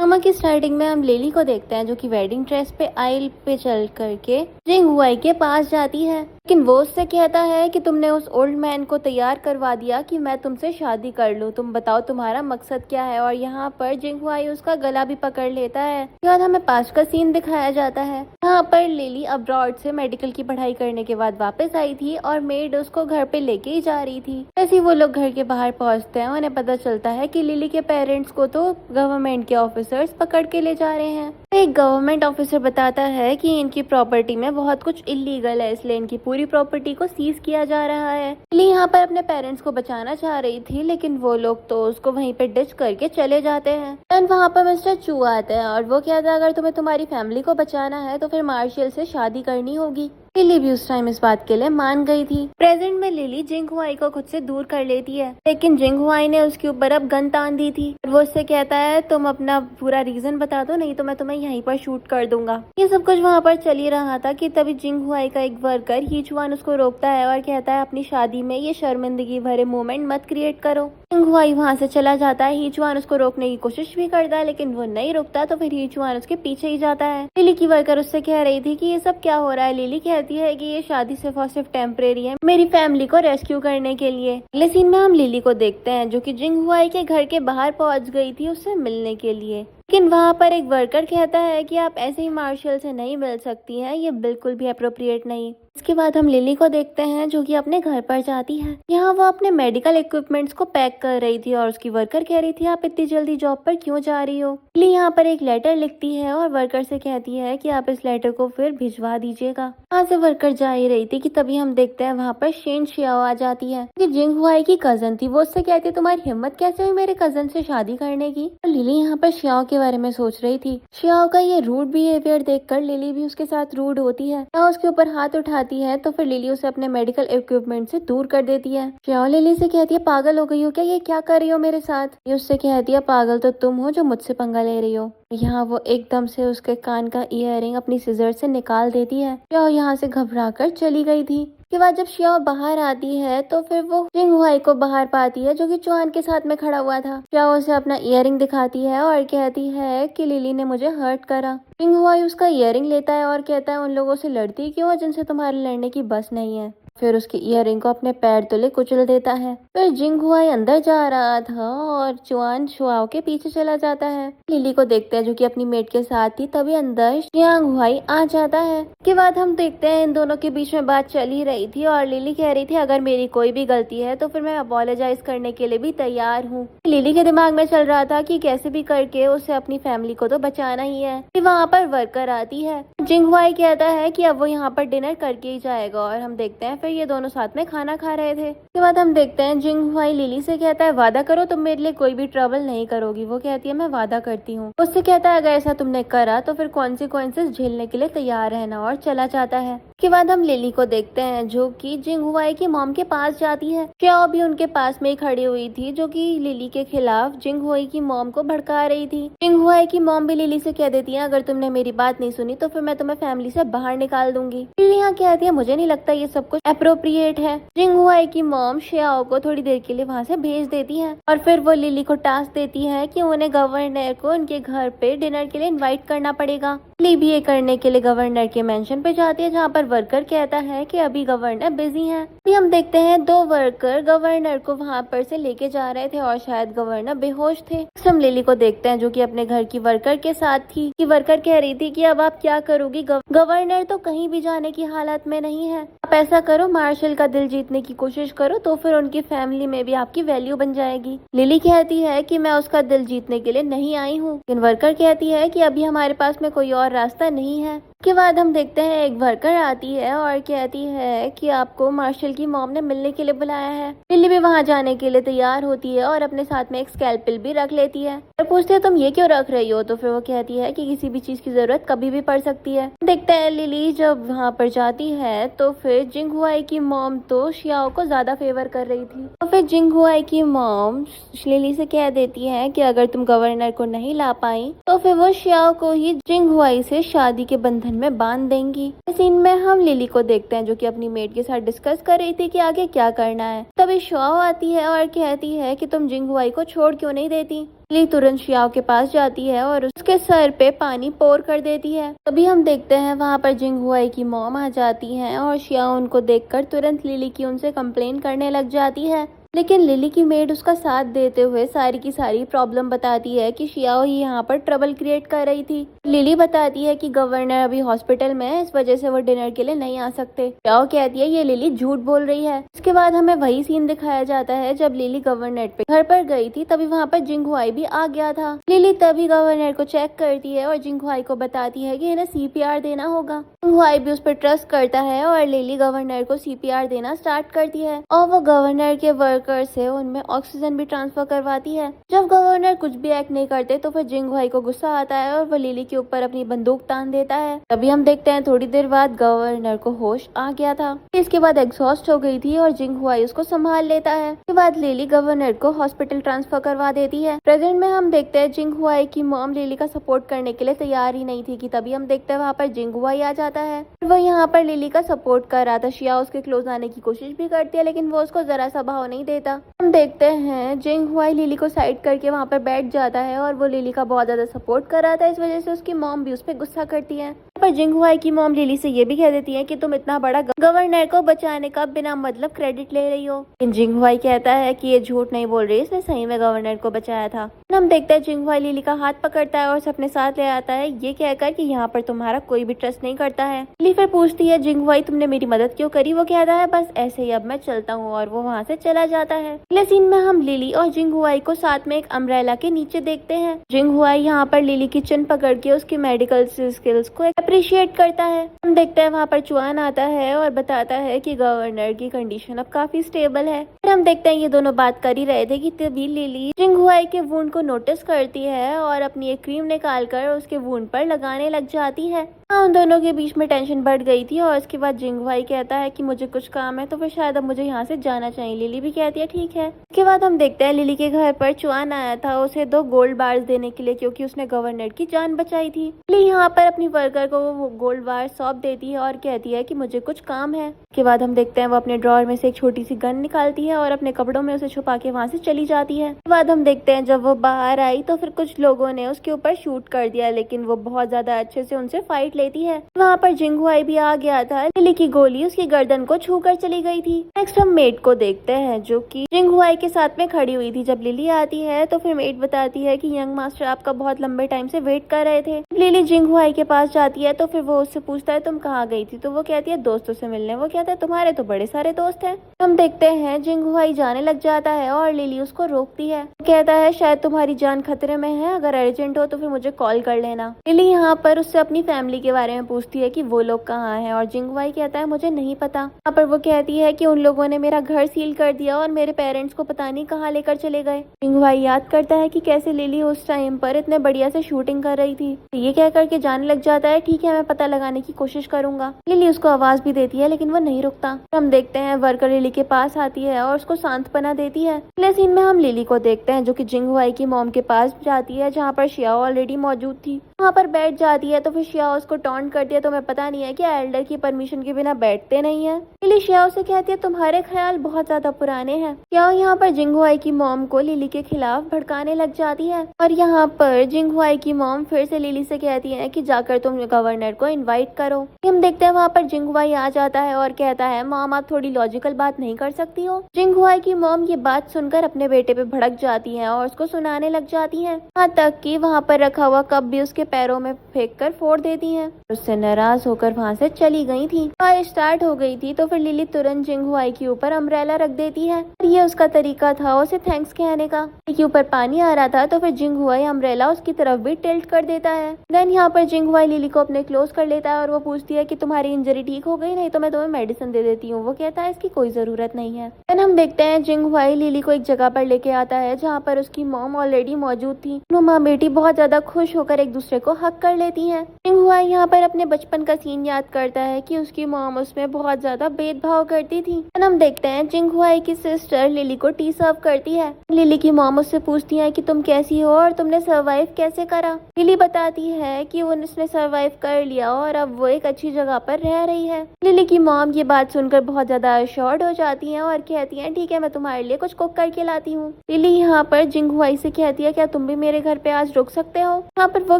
Drama की starting में हम लिली को देखते हैं जो कि वेडिंग ड्रेस पे आइल पे चल करके जिंग हुआई के पास जाती है, लेकिन वो उससे कहता है कि तुमने उस ओल्ड मैन को तैयार करवा दिया कि मैं तुमसे शादी कर लूं, तुम बताओ तुम्हारा मकसद क्या है। और यहाँ पर जिंग हुआई उसका गला भी पकड़ लेता है। उसके बाद हमें पास का सीन दिखाया जाता है। यहाँ पर लिली अब्रॉड से मेडिकल की पढ़ाई करने के बाद वापस आई थी और मेड उसको घर पे लेके ही जा रही थी। जैसे वो लोग घर के बाहर पहुंचते हैं उन्हें पता चलता है कि लिली के पेरेंट्स को तो गवर्नमेंट के ऑफिसर्स पकड़ के ले जा रहे हैं। एक गवर्नमेंट ऑफिसर बताता है कि इनकी प्रॉपर्टी में बहुत कुछ इलीगल है, इसलिए इनकी पूरी प्रॉपर्टी को सीज किया जा रहा है। लिली यहाँ पर अपने पेरेंट्स को बचाना चाह रही थी, लेकिन वो लोग तो उसको वहीं पे डिच करके चले जाते हैं। एंड वहाँ पर मिस्टर चू आते हैं और वो कहता है अगर तुम्हें तुम्हारी फैमिली को बचाना है तो फिर मार्शल से शादी करनी होगी। लिली भी उस टाइम इस बात के लिए मान गई थी। प्रेजेंट में लिली जिंग हुआई को खुद से दूर कर लेती है, लेकिन जिंग हुआई ने उसके ऊपर अब गन तान दी थी। वो उससे कहता है तुम अपना पूरा रीजन बता दो, नहीं तो मैं तुम्हें यहीं पर शूट कर दूंगा। ये सब कुछ वहाँ पर चल ही रहा था कि तभी जिंग हुआई का एक वर्कर हीचुआन उसको रोकता है और कहता है अपनी शादी में ये शर्मिंदगी भरे मोमेंट मत क्रिएट करो। जिंग हुआई वहाँ से चला जाता है। हीचुआन उसको रोकने की कोशिश भी करता है, लेकिन वो नहीं रुकता, तो फिर हीचुआन उसके पीछे ही जाता है। लिली की वर्कर उससे कह रही थी कि ये सब क्या हो रहा है। लिली कहती है कि ये शादी सिर्फ और सिर्फ टेम्परेरी है, मेरी फैमिली को रेस्क्यू करने के लिए। अगले सीन में हम लिली को देखते हैं जो कि जिंग हुआई के घर के बाहर पहुंच गई थी उससे मिलने के लिए, लेकिन वहाँ पर एक वर्कर कहता है कि आप ऐसे ही मार्शल से नहीं मिल सकती हैं, ये बिल्कुल भी अप्रोप्रिएट नहीं। इसके बाद हम लिली को देखते हैं जो कि अपने घर पर जाती है। यहाँ वो अपने मेडिकल इक्विपमेंट्स को पैक कर रही थी और उसकी वर्कर कह रही थी आप इतनी जल्दी जॉब पर क्यों जा रही हो। लिली यहाँ पर एक लेटर लिखती है और वर्कर से कहती है कि आप इस लेटर को फिर भिजवा दीजिएगा। वहाँ से वर्कर जा ही रही थी कि तभी हम देखते हैं वहाँ पर शेन शियाओ आ जाती है, ये जिंग हुआई की कजन थी। वो उससे कहती है तुम्हारी हिम्मत कैसे हुई मेरे कजन से शादी करने की। और लिली यहाँ पर शियाओ के बारे में सोच रही थी। शियाओ का ये रूड बिहेवियर देखकर लिली भी उसके साथ रूड होती है। शियाओ उसके ऊपर हाथ उठाती है तो फिर लिली उसे अपने मेडिकल इक्विपमेंट से दूर कर देती है। शियाओ लिली से कहती है पागल हो गई हो क्या, ये क्या कर रही हो मेरे साथ। ये उससे कहती है पागल तो तुम हो जो मुझसे पंगा ले रही हो। यहाँ वो एकदम से उसके कान का ईयरिंग अपनी सिजर से निकाल देती है। शियाओ यहाँ से घबराकर चली गई थी। के बाद जब शियाओ बाहर आती है तो फिर वो जिंग हुआई को बाहर पाती है जो कि चुआन के साथ में खड़ा हुआ था। शियाओ उसे अपना इयरिंग दिखाती है और कहती है कि लिली ने मुझे हर्ट करा। जिंग हुआई उसका इयरिंग लेता है और कहता है उन लोगों से लड़ती क्यों हो जिनसे तुम्हारे लड़ने की बस नहीं है। फिर उसकी इयरिंग को अपने पैर तले कुचल देता है। फिर जिंग हुआई अंदर जा रहा था और चुआन शियाओ के पीछे चला जाता है। लिली को देखते हैं जो कि अपनी मेट के साथ थी, तभी अंदर जियांग हुआई आ जाता है। के बाद हम देखते हैं इन दोनों के बीच में बात चल ही रही थी और लिली कह रही थी अगर मेरी कोई भी गलती है तो फिर मैं अपोलोजाइज करने के लिए भी तैयार हूँ। लिली के दिमाग में चल रहा था कि कैसे भी करके उसे अपनी फैमिली को तो बचाना ही है। वहाँ पर वर्कर आती है। जिंग हुआई कहता है कि अब वो यहाँ पर डिनर करके ही जाएगा और हम देखते हैं फिर ये दोनों साथ में खाना खा रहे थे। उसके बाद हम देखते हैं जिंग हुआई लिली से कहता है वादा करो तुम मेरे लिए कोई भी ट्रबल नहीं करोगी। वो कहती है मैं वादा करती हूँ। उससे कहता है अगर ऐसा तुमने करा तो फिर कॉन्सिक्वेंसेस झेलने के लिए तैयार रहना, और चला जाता है। उसके बाद हम लिली को देखते हैं जो कि जिंग हुआई की मॉम के पास जाती है। शियाओ भी उनके पास में ही खड़ी हुई थी जो कि लिली के खिलाफ जिंग हुआई की मॉम को भड़का रही थी। जिंग हुआई की मॉम भी लिली से कह देती है अगर तुमने मेरी बात नहीं सुनी तो फिर मैं तुम्हें फैमिली से बाहर निकाल दूंगी। लिली यहाँ कहती है मुझे नहीं लगता ये सब कुछ अप्रोप्रिएट है। जिंग हुआई की मॉम शियाओ को थोड़ी देर के लिए वहाँ से भेज देती है और फिर वो लिली को टास्क देती है कि उन्हें गवर्नर को उनके घर पे डिनर के लिए इनवाइट करना पड़ेगा। लिली भी ये करने के लिए गवर्नर के मेंशन पे जाती है जहाँ पर वर्कर कहता है कि अभी गवर्नर बिजी हैं। अभी हम देखते हैं दो वर्कर गवर्नर को वहाँ पर से लेके जा रहे थे और शायद गवर्नर बेहोश थे। हम लिली को देखते हैं जो कि अपने घर की वर्कर के साथ थी कि वर्कर कह रही थी कि अब आप क्या करोगी, गवर्नर तो कहीं भी जाने की हालत में नहीं है, आप ऐसा करो मार्शल का दिल जीतने की कोशिश करो तो फिर उनकी फैमिली में भी आपकी वैल्यू बन जाएगी। लिली कहती है कि मैं उसका दिल जीतने के लिए नहीं आई हूँ, लेकिन वर्कर कहती है कि अभी हमारे पास में कोई और रास्ता नहीं है। के बाद हम देखते हैं एक वर्कर आती है और कहती है कि आपको मार्शल की मॉम ने मिलने के लिए बुलाया है। लिली भी वहाँ जाने के लिए तैयार होती है और अपने साथ में एक स्कैल्पेल भी रख लेती है और पूछती है तुम ये क्यों रख रही हो। तो फिर वो कहती है कि किसी भी चीज की जरूरत कभी भी पड़ सकती है। देखते हैं लिली जब वहाँ पर जाती है तो फिर जिंग हुआई की मॉम तो शियाओ को ज्यादा फेवर कर रही थी। तो फिर जिंग हुआई की मॉम लिली से कह देती है कि अगर तुम गवर्नर को नहीं ला पाई तो फिर वो शियाओ को ही जिंग हुआई से शादी के बंधन में बांध देंगी। इस सीन में हम लिली को देखते हैं जो कि अपनी मेट के साथ डिस्कस कर रही थी कि आगे क्या करना है। तभी शियाओ आती है और कहती है कि तुम जिंग हुआई को छोड़ क्यों नहीं देती। लिली तुरंत शियाओ के पास जाती है और उसके सर पे पानी पोर कर देती है। तभी हम देखते हैं वहाँ पर जिंगहुआई की मॉम आ जाती हैं और शियाओ उनको देखकर तुरंत लिली की उनसे कंप्लेन करने लग जाती है। लेकिन लिली की मेड उसका साथ देते हुए सारी की सारी प्रॉब्लम बताती है कि शियाओ ही यहाँ पर ट्रबल क्रिएट कर रही थी। लिली बताती है कि गवर्नर अभी हॉस्पिटल में है, इस वजह से वो डिनर के लिए नहीं आ सकते। शियाओ कहती है ये लिली झूठ बोल रही है। इसके बाद हमें वही सीन दिखाया जाता है जब लिली गवर्नर पे घर पर गई थी, तभी वहाँ पर जिंगहुआई भी आ गया था। लिली तभी गवर्नर को चेक करती है और जिंगहुआई को बताती है कि इन्हें CPR देना होगा। जिंगहुआई भी उस पर ट्रस्ट करता है और लिली गवर्नर को CPR देना स्टार्ट करती है और वो गवर्नर के वर्कर से उनमें ऑक्सीजन भी ट्रांसफर करवाती है। जब गवर्नर कुछ भी एक्ट नहीं करते तो फिर जिंगहुआई को गुस्सा आता है और वो लिली के ऊपर अपनी बंदूक तान देता है। तभी हम देखते हैं थोड़ी देर बाद गवर्नर को होश आ गया था। इसके बाद एग्जॉस्ट हो गई थी और जिंगहुआई उसको संभाल लेता है। इसके बाद लिली गवर्नर को हॉस्पिटल ट्रांसफर करवा देती है। प्रेजेंट में हम देखते हैं जिंगहुआई की मॉम लिली का सपोर्ट करने के लिए तैयार ही नहीं थी कि तभी हम देखते हैं वहाँ पर जिंगहुआई आ जाता है। वो यहाँ पर लिली का सपोर्ट कर रहा था। शिया उसके क्लोज आने की कोशिश भी करती है लेकिन वो उसको जरा सा भाव नहीं देता। हम देखते हैं जिंगहुआई लिली को साइड करके वहाँ पर बैठ जाता है और वो लिली का बहुत ज्यादा सपोर्ट कर रहा था, इस वजह से उसकी मॉम भी उस पर गुस्सा करती है। पर जिंगहुआई की मॉम लिली से ये भी कह देती है कि तुम इतना बड़ा गवर्नर को बचाने का बिना मतलब क्रेडिट ले रही हो। लेकिन जिंगहुआई कहता है कि ये झूठ नहीं बोल रही, इसने सही में गवर्नर को बचाया था। हम देखते हैं जिंगहुआई लिली का हाथ पकड़ता है और उसे अपने साथ ले आता है, ये कहकर कि यहाँ पर तुम्हारा कोई भी ट्रस्ट नहीं करता है। लिली फिर पूछती है जिंगहुआई तुमने मेरी मदद क्यों करी? वो कहता है बस ऐसे ही, अब मैं चलता हूँ, और वो वहाँ से चला जाता है। अगले सीन में हम लिली और जिंगहुआई को साथ में एक अम्ब्रेला के नीचे देखते हैं। जिंगहुआई यहाँ पर लिली की चिन पकड़ के उसकी मेडिकल स्किल्स को अप्रिशिएट करता है। हम देखते हैं वहाँ पर चुआन आता है और बताता है कि गवर्नर की कंडीशन अब काफी स्टेबल है। फिर हम देखते हैं ये दोनों बात कर ही रहे थे कि तभी लिली जिंगहुआई के वुंड को नोटिस करती है और अपनी एक क्रीम निकाल कर उसके वुंड पर लगाने लग जाती है। उन दोनों के बीच में टेंशन बढ़ गई थी और उसके बाद जिंगहुआई कहता है कि मुझे कुछ काम है तो फिर शायद अब मुझे यहाँ से जाना चाहिए। लिली भी कहती है ठीक है। इसके बाद हम देखते हैं लिली के घर पर चुआन आया था उसे 2 गोल्ड बार्स देने के लिए क्योंकि उसने गवर्नर की जान बचाई थी। लिली यहाँ पर अपनी वर्कर को वो गोल्ड बार सौंप देती है और कहती है कि मुझे कुछ काम है। इसके बाद हम देखते हैं वो अपने ड्रॉर में से एक छोटी सी गन निकालती है और अपने कपड़ों में उसे छुपा के वहाँ से चली जाती है। इसके बाद हम देखते हैं जब वो बाहर आई तो फिर कुछ लोगों ने उसके ऊपर शूट कर दिया, लेकिन वो बहुत ज्यादा अच्छे से उनसे फाइट लेती है। वहाँ पर जिंगहुआई भी आ गया था। लिली की गोली उसकी गर्दन को छू कर चली गई थी। नेक्स्ट हम मेड को देखते हैं जो कि जिंगहुआई के साथ में खड़ी हुई थी। जब लिली आती है तो फिर मेड बताती है कि यंग मास्टर आपका बहुत लंबे टाइम से वेट कर रहे थे। लिली जिंगहुआई के पास जाती है तो फिर वो उससे पूछता है तुम कहाँ गई थी? तो वो कहती है दोस्तों से मिलने। वो कहता है तुम्हारे तो बड़े सारे दोस्त हैं। हम देखते हैं जिंगहुआई जाने लग जाता है और लिली उसको रोकती है। कहता है शायद तुम्हारी जान खतरे में है, अगर अर्जेंट हो तो फिर मुझे कॉल कर लेना। लिली यहाँ पर उससे अपनी फैमिली के बारे में पूछती है कि वो लोग कहाँ हैं और जिंगहुआई कहता है मुझे नहीं पता। यहाँ पर वो कहती है कि उन लोगों ने मेरा घर सील कर दिया और मेरे पेरेंट्स को पता नहीं कहाँ लेकर चले गए। जिंगहुआई याद करता है कि कैसे लिली उस टाइम पर इतने बढ़िया से शूटिंग कर रही थी। ये कह करके जाने लग जाता है ठीक है मैं पता लगाने की कोशिश करूंगा। लिली उसको आवाज भी देती है लेकिन वो नहीं रुकता। हम देखते हैं वर्कर लिली के पास आती है और उसको सांत्वना देती है। अगले सीन में हम लिली को देखते हैं जो कि जिंगहुआई की मॉम के पास जाती है जहाँ पर शियाओ ऑलरेडी मौजूद थी। वहाँ पर बैठ जाती है तो फिर शियाओ उसको टॉन्ट करती है, तुम्हें पता नहीं है कि एल्डर की परमिशन के बिना बैठते नहीं है। लिली शियाओ से कहती है तुम्हारे ख्याल बहुत ज्यादा पुराने हैं। शियाओ यहाँ पर जिंगहुआई की मॉम को लिली के खिलाफ भड़काने लग जाती है और यहाँ पर जिंगहुआई की मॉम फिर से लिली से कहती है कि जाकर तुम गवर्नर को इनवाइट करो। हम देखते हैं वहाँ पर जिंगहुआई आ जाता है और कहता है मॉम आप थोड़ी लॉजिकल बात नहीं कर सकती हो। जिंगहुआई की मॉम ये बात सुनकर अपने बेटे पे भड़क जाती है और उसको सुनाने लग जाती है, यहाँ तक कि वहाँ पर रखा हुआ कप भी उसके पैरों में फेंक कर फोड़ देती है। उससे नाराज होकर वहाँ से चली गई थी। बारिश स्टार्ट हो गई थी तो फिर लिली तुरंत जिंगहुआई के ऊपर अम्ब्रेला रख देती है। ये उसका तरीका था उसे थैंक्स कहने का। के ऊपर पानी आ रहा था तो फिर जिंगहुआई अम्ब्रेला उसकी तरफ भी टिल्ट कर देता है। देन यहाँ पर जिंगहुआई लिली को अपने क्लोज कर लेता है और वो पूछती है कि तुम्हारी इंजरी ठीक हो गई? नहीं तो मैं तुम्हें मेडिसिन दे देती हूँ। वो कहता है इसकी कोई जरूरत नहीं है। देन हम देखते हैं जिंगहुआई लिली को एक जगह पर लेके आता है जहाँ पर उसकी मॉम ऑलरेडी मौजूद थी। दोनों माँ बेटी बहुत ज्यादा खुश होकर एक दूसरे को हक कर लेती है। जिंगहुआई यहाँ पर अपने बचपन का सीन याद करता है कि उसकी मॉम उसमें बहुत ज्यादा भेदभाव करती थी। देन हम देखते हैं जिंगहुआई की सिस्टर लिली को टी सर्व करती है। लिली की मॉम उससे पूछती है कि तुम कैसी हो और तुमने सर्वाइव कैसे करा। लिली बताती है कि उसने सर्वाइव कर लिया और अब वो एक अच्छी जगह पर रह रही है। लिली की मॉम ये बात सुनकर बहुत ज्यादा अश्योर्ड हो जाती है और कहती है ठीक है, मैं तुम्हारे लिए कुछ कुक करके लाती हूँ। लिली यहाँ पर जिंगहुआई से कहती है क्या तुम भी मेरे घर पे आज रुक सकते हो। यहाँ पर वो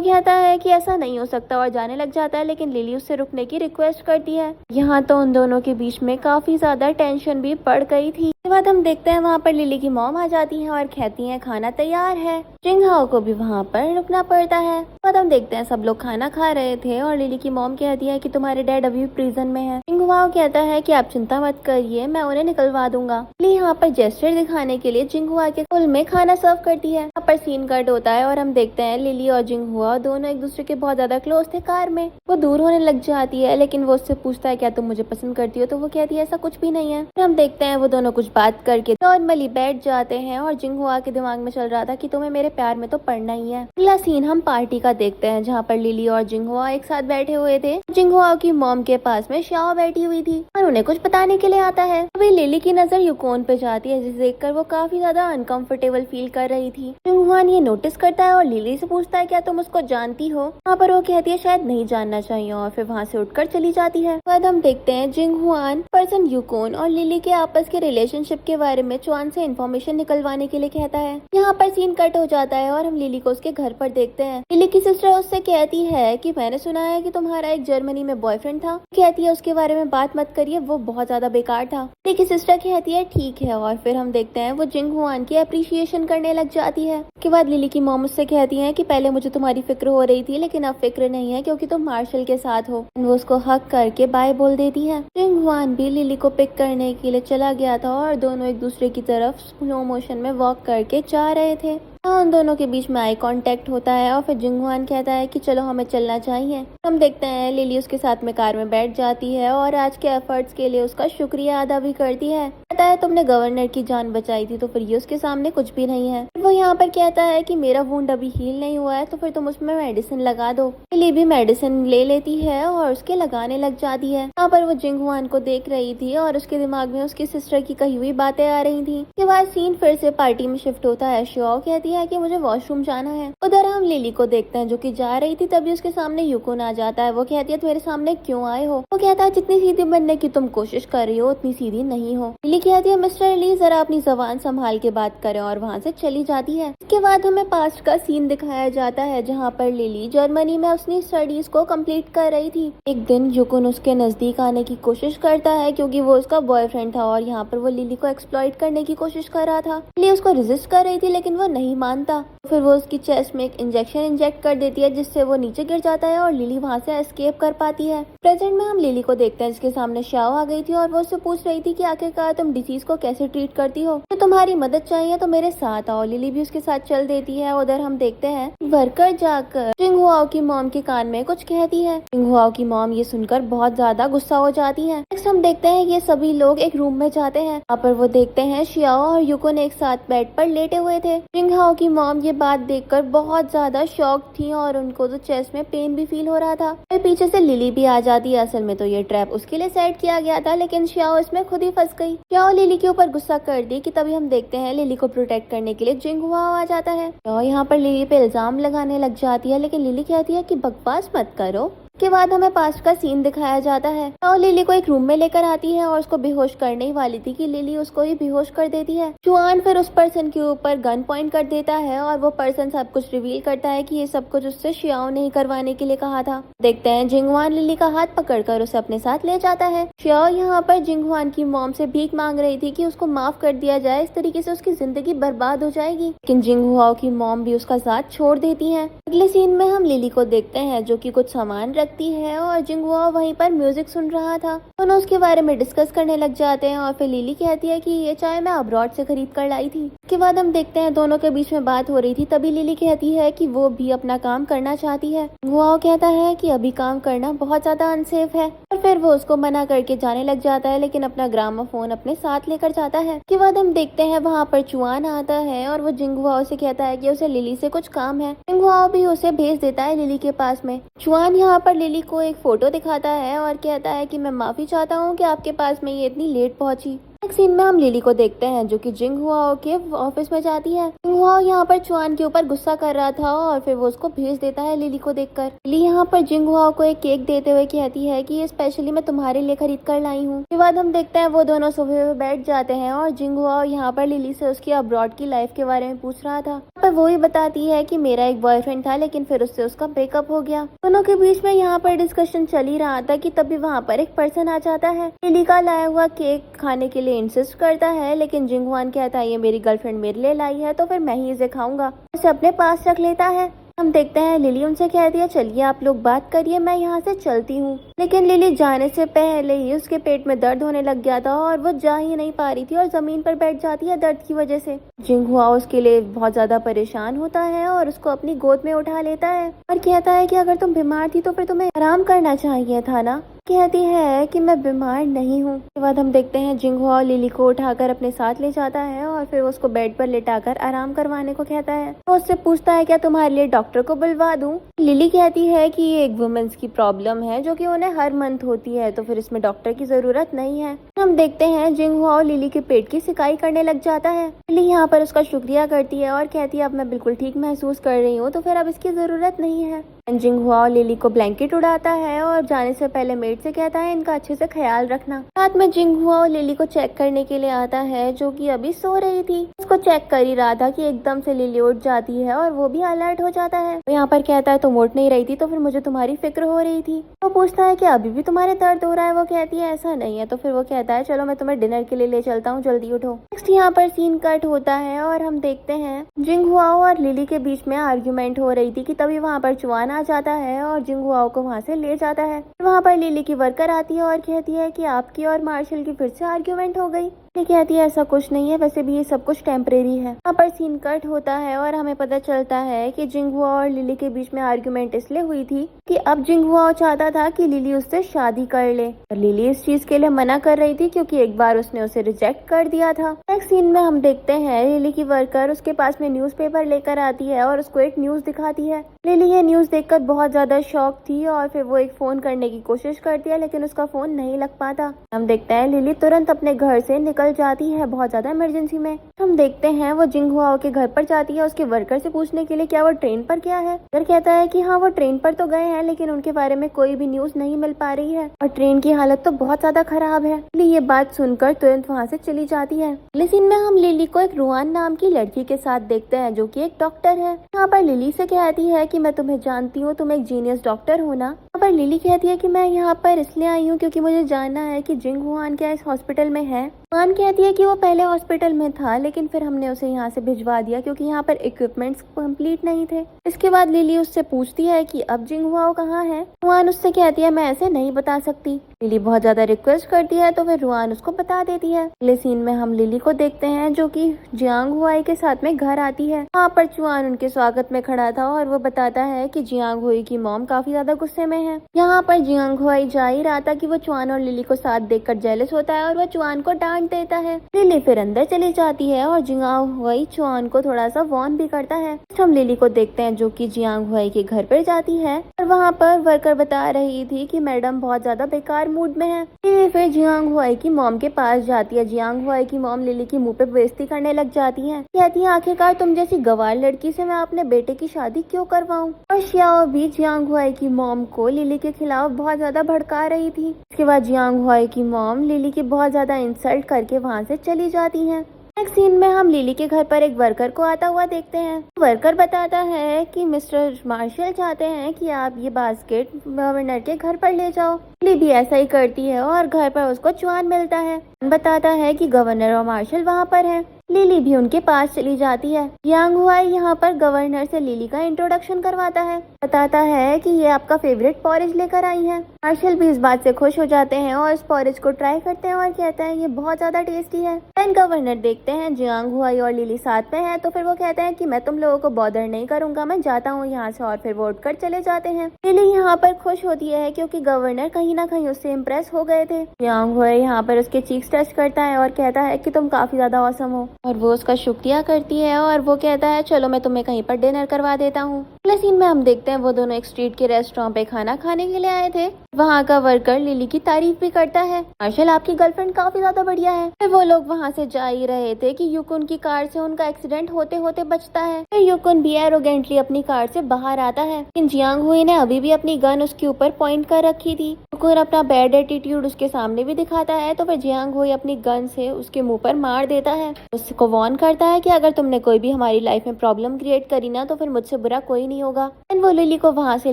कहता है कि ऐसा नहीं हो सकता और जाने लग जाता है, लेकिन लिली उससे रुकने की रिक्वेस्ट करती है। यहाँ तो उन दोनों के बीच में काफी ज्यादा टेंशन भी बढ़ गई थी। उसके बाद हम देखते हैं वहाँ पर लिली की मॉम आ जाती है और कहती है खाना तैयार है। जिंगहाओ को भी वहाँ पर रुकना पड़ता है। बाद हम देखते हैं सब लोग खाना खा रहे थे और लिली की मॉम कहती है कि तुम्हारे डैड अभी प्रिजन में है। जिंगहुआओ कहता है कि आप चिंता मत करिए, मैं उन्हें निकलवा दूंगा। लिली यहाँ पर जेस्चर दिखाने के लिए जिंगहुआ के फुल में खाना सर्व करती है। यहाँ पर सीन कट होता है और हम देखते हैं लिली और जिंगहुआ दोनों एक दूसरे के बहुत ज्यादा क्लोज थे। कार में वो दूर होने लग जाती है, लेकिन वो उससे पूछता है क्या तुम मुझे पसंद करती हो, तो वो कहती है ऐसा कुछ भी नहीं है। फिर हम देखते हैं वो दोनों कुछ बात करके नॉर्मली बैठ जाते हैं और जिंगहुआ के दिमाग में चल रहा था कि तुम्हें मेरे प्यार में तो पड़ना ही है। अगला सीन हम पार्टी का देखते हैं जहाँ पर लिली और जिंगहुआ एक साथ बैठे हुए थे। जिंगहुआ की मॉम के पास में शाओ बैठी हुई थी और उन्हें कुछ बताने के लिए आता है। अभी लिली की नजर यूकोन पे जाती है, जिसे देखकर वो काफी ज्यादा अनकंफर्टेबल फील कर रही थी। जिंगहुआ ये नोटिस करता है और लिली से पूछता है क्या तुम उसको जानती हो। वहाँ पर वो कहती है शायद नहीं जानना चाहिए और फिर वहाँ से उठकर चली जाती है। बाद हम देखते हैं जिंगहुआन पर्सन यूकोन और लिली के आपस के रिलेशनशिप के बारे में चुआन से इन्फॉर्मेशन निकलवाने के लिए कहता है। यहाँ पर सीन कट हो जाता है और हम लिली को उसके घर पर देखते हैं। लिली की सिस्टर उससे कहती है कि मैंने सुना है कि तुम्हारा एक जर्मनी में बॉयफ्रेंड था। कहती है उसके बारे में बात मत करिए, वो बहुत ज्यादा बेकार था। लिली की सिस्टर कहती है ठीक है और फिर हम देखते हैं वो जिंगहुआन की अप्रिशिएशन करने लग जाती है। उसके बाद लिली की मॉम उससे कहती है कि पहले मुझे तुम्हारी फिक्र हो रही थी, लेकिन अब फिक्र नहीं है क्योंकि तुम मार्शल के साथ हो। वो उसको हक करके बाय बोल देती है। जिंगहुआन भी लिली को पिक करने के लिए चला गया था और दोनों एक दूसरे की तरफ स्लो मोशन में वॉक करके जा रहे थे। उन दोनों के बीच में आई कांटेक्ट होता है और फिर जिंगहुआन कहता है कि चलो हमें चलना चाहिए। हम देखते हैं लिली उसके साथ में कार में बैठ जाती है और आज के एफर्ट्स के लिए उसका शुक्रिया अदा भी करती है। कहता है तुमने गवर्नर की जान बचाई थी तो फिर ये उसके सामने कुछ भी नहीं है। वो यहाँ पर कहता है कि मेरा वुंड अभी हील नहीं हुआ है तो फिर तुम उसमें मेडिसिन लगा दो। लिली भी मेडिसिन ले लेती है और उसके लगाने लग जाती है। यहाँ पर वो जिंगहुआन को देख रही थी और उसके दिमाग में उसकी सिस्टर की कही हुई बातें आ रही थी। उसके बाद सीन फिर से पार्टी में शिफ्ट होता है। शाओ कहती है कि मुझे वॉशरूम जाना है। उधर हम लिली को देखते हैं जो कि जा रही थी, तभी उसके सामने यूकोन आ जाता है। वो कहती है मेरे सामने क्यों आए हो। वो कहता है जितनी सीधी बनने की तुम कोशिश कर रही हो उतनी सीधी नहीं हो। लिली कहती है मिस्टर ली जरा अपनी जबान संभाल के बात करें और वहाँ से चली जाती है। इसके बाद हमें पास्ट का सीन दिखाया जाता है जहाँ पर लिली जर्मनी में अपनी स्टडीज को कंप्लीट कर रही थी। एक दिन यूकोन उसके नजदीक आने की कोशिश करता है क्योंकि वो उसका बॉयफ्रेंड था और यहाँ पर वो लिली को एक्सप्लॉइट करने की कोशिश कर रहा था। लिली उसको रेजिस्ट कर रही थी लेकिन वो नहीं मानता। फिर वो उसकी चेस्ट में एक इंजेक्शन इंजेक्ट कर देती है जिससे वो नीचे गिर जाता है और लिली वहाँ से एस्केप कर पाती है। प्रेजेंट में हम लिली को देखते हैं जिसके सामने शाओ आ गई थी और वो उससे पूछ रही थी कि आखिरकार तुम डिसीज को कैसे ट्रीट करती हो, तो तुम्हारी मदद चाहिए तो मेरे साथ आओ। लिली भी उसके साथ चल देती है। उधर हम देखते हैं वर्कर जाकर जिंगहुआओ की मॉम के कान में कुछ कहती है। जिंगहुआओ की मॉम ये सुनकर बहुत ज्यादा गुस्सा हो जाती है। नेक्स्ट हम देखते हैं ये सभी लोग एक रूम में जाते हैं। यहाँ पर वो देखते हैं शियाओ और यूकोन एक साथ बेड पर लेटे हुए थे। जिंगहुआओ की मॉम ये बात देखकर बहुत ज्यादा शॉक थी और उनको तो चेस्ट में पेन भी फील हो रहा था। फिर पीछे से लिली भी आ जाती है। असल में तो ये ट्रैप उसके लिए सेट किया गया था, लेकिन शियाओ इसमें खुद ही फंस गई। शियाओ लिली के ऊपर गुस्सा कर दी कि तभी हम देखते हैं लिली को प्रोटेक्ट करने के लिए जिंगहुआओ आ जाता है। शियाओ यहाँ पर लिली पे इल्जाम लगाने लग जाती है, लेकिन लिली कहती है कि बकवास मत करो। के बाद हमें पास्ट का सीन दिखाया जाता है और लिली को एक रूम में लेकर आती है और उसको बेहोश करने ही वाली थी कि लिली उसको ही बेहोश कर देती है। चुआन फिर उस पर्सन के ऊपर गन पॉइंट कर देता है और वो पर्सन सब कुछ रिवील करता है कि ये सब कुछ उससे शियाओ ने ही करवाने के लिए कहा था। देखते हैं जिंगहुआन लिली का हाथ पकड़कर उसे अपने साथ ले जाता है। शियाओ यहाँ पर जिंगहुआन की मॉम से भीख मांग रही थी कि उसको माफ कर दिया जाए, इस तरीके से उसकी जिंदगी बर्बाद हो जाएगी, लेकिन जिंगहुआओ की मॉम भी उसका साथ छोड़ देती है। अगले सीन में हम लिली को देखते हैं जो कि कुछ सामान रखती है और जिंगहुआओ वहीं पर म्यूजिक सुन रहा था। दोनों उसके बारे में डिस्कस करने लग जाते हैं और फिर लिली कहती है कि ये चाय मैं अब्रॉड से खरीद कर लाई थी। उसके बाद हम देखते हैं दोनों के बीच में बात हो रही थी, तभी लिली कहती है कि वो भी अपना काम करना चाहती है। जिंगहुआओ कहता है कि अभी काम करना बहुत ज्यादा अनसेफ है और फिर वो उसको मना करके जाने लग जाता है, लेकिन अपना ग्रामोफोन अपने साथ लेकर जाता है। उसके बाद हम देखते हैं वहाँ पर चुआन आता है और वो जिंगहुआओ से कहता है कि उसे लिली से कुछ काम है। जिंगहुआओ भी उसे भेज देता है लिली के पास में। चुआन यहाँ पर लिली को एक फोटो दिखाता है और कहता है कि मैं माफी चाहता हूँ कि आपके पास में ये इतनी लेट पहुंची। एक सीन में हम लिली को देखते हैं जो कि जिंग हुआओ के ऑफिस में जाती है। जिंग हुआओ यहाँ पर चुआन के ऊपर गुस्सा कर रहा था और फिर वो उसको भेज देता है लिली को देखकर। लिली यहाँ पर जिंग हुआओ को एक केक देते हुए कहती है कि ये स्पेशली मैं तुम्हारे लिए खरीद कर लाई हूँ। उसके बाद हम देखते हैं वो दोनों सोफे पे बैठ जाते हैं और जिंग हुआओ यहाँ पर लिली से उसकी अब्रॉड की लाइफ के बारे में पूछ रहा था। पर वो ही बताती है कि मेरा एक बॉयफ्रेंड था लेकिन फिर उससे उसका ब्रेकअप हो गया। दोनों के बीच में यहाँ पर डिस्कशन चल ही रहा था कि तभी वहाँ पर एक पर्सन आ जाता है। लिली का लाया हुआ केक खाने के लिए इंसिस्ट करता है लेकिन जिंग हुआन कहता है ये मेरी गर्लफ्रेंड मेरे लिए लाई है तो फिर मैं ही इसे खाऊंगा। उसे अपने पास रख लेता है। हम देखते हैं लिली उनसे कहती है चलिए आप लोग बात करिए, मैं यहाँ से चलती हूँ। लेकिन लिली जाने से पहले ही उसके पेट में दर्द होने लग गया था और वो जा ही नहीं पा रही थी और जमीन पर बैठ जाती है दर्द की वजह से। जिंग हुआओ उसके लिए बहुत ज्यादा परेशान होता है और उसको अपनी गोद में उठा लेता है और कहता है कि अगर तुम बीमार थी तो फिर तुम्हें आराम करना चाहिए था ना। कहती है कि मैं बीमार नहीं हूँ। उसके बाद हम देखते हैं जिंग हुआओ लिली को उठाकर अपने साथ ले जाता है और फिर उसको बेड पर लेटाकर आराम करवाने को कहता है। तो उससे पूछता है क्या तुम्हारे लिए डॉक्टर को बुलवा दूं? लिली कहती है कि ये एक वुमेन्स की प्रॉब्लम है जो कि उन्हें हर मंथ होती है तो फिर इसमें डॉक्टर की जरूरत नहीं है। हम देखते हैं जिंग हुआओ लिली के पेट की सिकाई करने लग जाता है। लिली यहाँ पर उसका शुक्रिया करती है और कहती है अब मैं बिल्कुल ठीक महसूस कर रही हूँ तो फिर अब इसकी जरूरत नहीं है। जिंग हुआओ लिली को ब्लैंकेट उड़ाता है और जाने से पहले मेड से कहता है इनका अच्छे से ख्याल रखना। रात में जिंग हुआओ लिली को चेक करने के लिए आता है जो कि अभी सो रही थी। उसको चेक कर ही रहा था कि एकदम से लिली उठ जाती है और वो भी अलर्ट हो जाता है। तो यहाँ पर कहता है तुम उठ नहीं रही थी तो फिर मुझे तुम्हारी फिक्र हो रही थी। वो पूछता है कि अभी भी तुम्हारे दर्द हो रहा है? वो कहती है ऐसा नहीं है। तो फिर वो कहता है चलो मैं तुम्हें डिनर के लिए ले चलता हूँ, जल्दी उठो। नेक्स्ट यहाँ पर सीन कट होता है और हम देखते हैं जिंग हुआओ और लिली के बीच में आर्ग्यूमेंट हो रही थी कि तभी वहाँ पर चुआन आ जाता है और जिंग हुआओ को वहाँ से ले जाता है। वहाँ पर लिली की वर्कर आती है और कहती है कि आपकी और मार्शल की फिर से आर्ग्यूमेंट हो गई। ये कहती है ऐसा कुछ नहीं है, वैसे भी ये सब कुछ टेम्परेरी है। यहाँ पर सीन कट होता है और हमें पता चलता है कि जिंग हुआओ और लिली के बीच में आर्ग्यूमेंट इसलिए हुई थी कि अब जिंग हुआओ चाहता था कि लिली उससे शादी कर ले और लिली इस चीज के लिए मना कर रही थी क्योंकि एक बार उसने उसे रिजेक्ट कर दिया था। नेक्स्ट सीन में हम देखते हैं लिली की वर्कर उसके पास में न्यूज़पेपर लेकर आती है और उसको एक न्यूज दिखाती है। लिली ये न्यूज देखकर बहुत ज्यादा शॉक थी और फिर वो एक फोन करने की कोशिश करती है लेकिन उसका फोन नहीं लग पाता। हम देखते हैं लिली तुरंत अपने घर से निकल जाती है बहुत ज्यादा इमरजेंसी में। हम देखते हैं वो जिंग हुआओ के घर पर जाती है उसके वर्कर से पूछने के लिए क्या वो ट्रेन पर गया है। वर्कर कहता है कि हाँ वो ट्रेन पर तो गए हैं लेकिन उनके बारे में कोई भी न्यूज नहीं मिल पा रही है और ट्रेन की हालत तो बहुत ज्यादा खराब है। लिली ये बात सुनकर तुरंत वहाँ से चली जाती है। अगले सीन में हम लिली को एक रुआन नाम की लड़की के साथ देखते हैं जो कि एक डॉक्टर है। यहाँ पर लिली से कहती है कि मैं तुम्हें जानती हूँ, तुम एक जीनियस डॉक्टर हो ना। यहाँ पर लिली कहती है कि मैं यहाँ पर इसलिए आई हूँ क्योंकि मुझे जानना है कि जिंग हुआन क्या इस हॉस्पिटल में है। हुआन कहती है कि वो पहले हॉस्पिटल में था लेकिन फिर हमने उसे यहाँ से भिजवा दिया क्योंकि यहाँ पर इक्विपमेंट्स कंप्लीट नहीं थे। इसके बाद लिली उससे पूछती है कि अब जिंग हुआओ कहाँ है। हुआन उससे कहती है मैं ऐसे नहीं बता सकती। लिली बहुत ज्यादा रिक्वेस्ट करती है तो फिर रुआन उसको बता देती है। अगले सीन में हम लिली को देखते हैं जो कि जियांग हुआई के साथ में घर आती है। वहाँ पर चुआन उनके स्वागत में खड़ा था और वो बताता है कि जियांग हुई की मॉम काफी ज्यादा गुस्से में है। यहाँ पर जियांग हुआई जा ही रहा था कि वो चुआन और लिली को साथ देखकर जेलस होता है और वो चुआन को डांट देता है। लिली फिर अंदर चली जाती है और जियांग हुआई चुआन को थोड़ा सा वार्न भी करता है। हम लिली को देखते हैं जो कि जियांग हुआई के घर पर जाती है और वहाँ पर वर्कर बता रही थी कि मैडम बहुत ज्यादा बेकार मूड में है। लिली फिर जियांग हुआई की मॉम के पास जाती है। जियांग हुआई की मॉम लिली की मुंह पे बेइज्जती करने लग जाती है। कहती है आखिरकार तुम जैसी गवार लड़की से मैं अपने बेटे की शादी क्यों करवाऊं। और श्याओ भी जियांग हुआई की मॉम को लिली के खिलाफ बहुत ज्यादा भड़का रही थी। इसके बाद जियांग हुआई की मॉम लिली की बहुत ज्यादा इंसल्ट करके वहाँ से चली जाती है। नेक्स्ट सीन में हम लिली के घर पर एक वर्कर को आता हुआ देखते हैं। वर्कर बताता है कि मिस्टर मार्शल चाहते हैं कि आप ये बास्केट गवर्नर के घर पर ले जाओ। लिली भी ऐसा ही करती है और घर पर उसको चुआन मिलता है। बताता है कि गवर्नर और मार्शल वहाँ पर हैं। लिली भी उनके पास चली जाती है। जियांग हुआई यहाँ पर गवर्नर से लिली का इंट्रोडक्शन करवाता है। बताता है कि ये आपका फेवरेट पॉरेज लेकर आई है। मार्शल भी इस बात से खुश हो जाते हैं और इस पॉरेज को ट्राई करते हैं और कहते हैं ये बहुत ज्यादा टेस्टी है। देन गवर्नर देखते हैं जियांग हुआई और लिली साथ में है तो फिर वो कहते हैं कि मैं तुम लोगों को बॉदर नहीं करूंगा, मैं जाता हूँ यहाँ से। और फिर वो उठकर चले जाते हैं। लिली यहाँ पर खुश होती है क्योंकि गवर्नर कहीं ना कहीं उससे इम्प्रेस हो गए थे। जियांग हुआई यहाँ पर उसके चीक्स टच करता है और कहता है कि तुम काफी ज्यादा ऑसम हो और वो उसका शुक्रिया करती है और वो कहता है चलो मैं तुम्हें कहीं पर डिनर करवा देता हूँ। अगले सीन में हम देखते हैं वो दोनों एक स्ट्रीट के रेस्टोरेंट पे खाना खाने के लिए आए थे। वहाँ का वर्कर लिली की तारीफ भी करता है, मार्शल आपकी गर्लफ्रेंड काफी ज्यादा बढ़िया है। फिर वो लोग वहाँ से जा ही रहे थे कि युकुन की कार से उनका एक्सीडेंट होते होते बचता है। फिर युकुन भी एरोगेंटली अपनी कार से बाहर आता है, लेकिन जियांग हुई ने अभी भी अपनी गन उसके ऊपर पॉइंट कर रखी थी। युकुन अपना बैड एटीट्यूड उसके सामने भी दिखाता है, तो फिर जियांग हुई अपनी गन से उसके मुंह पर मार देता है। उसको वार्न करता है कि अगर तुमने कोई भी हमारी लाइफ में प्रॉब्लम क्रिएट करी ना तो फिर मुझसे बुरा कोई नहीं होगा। वो लिली को वहाँ से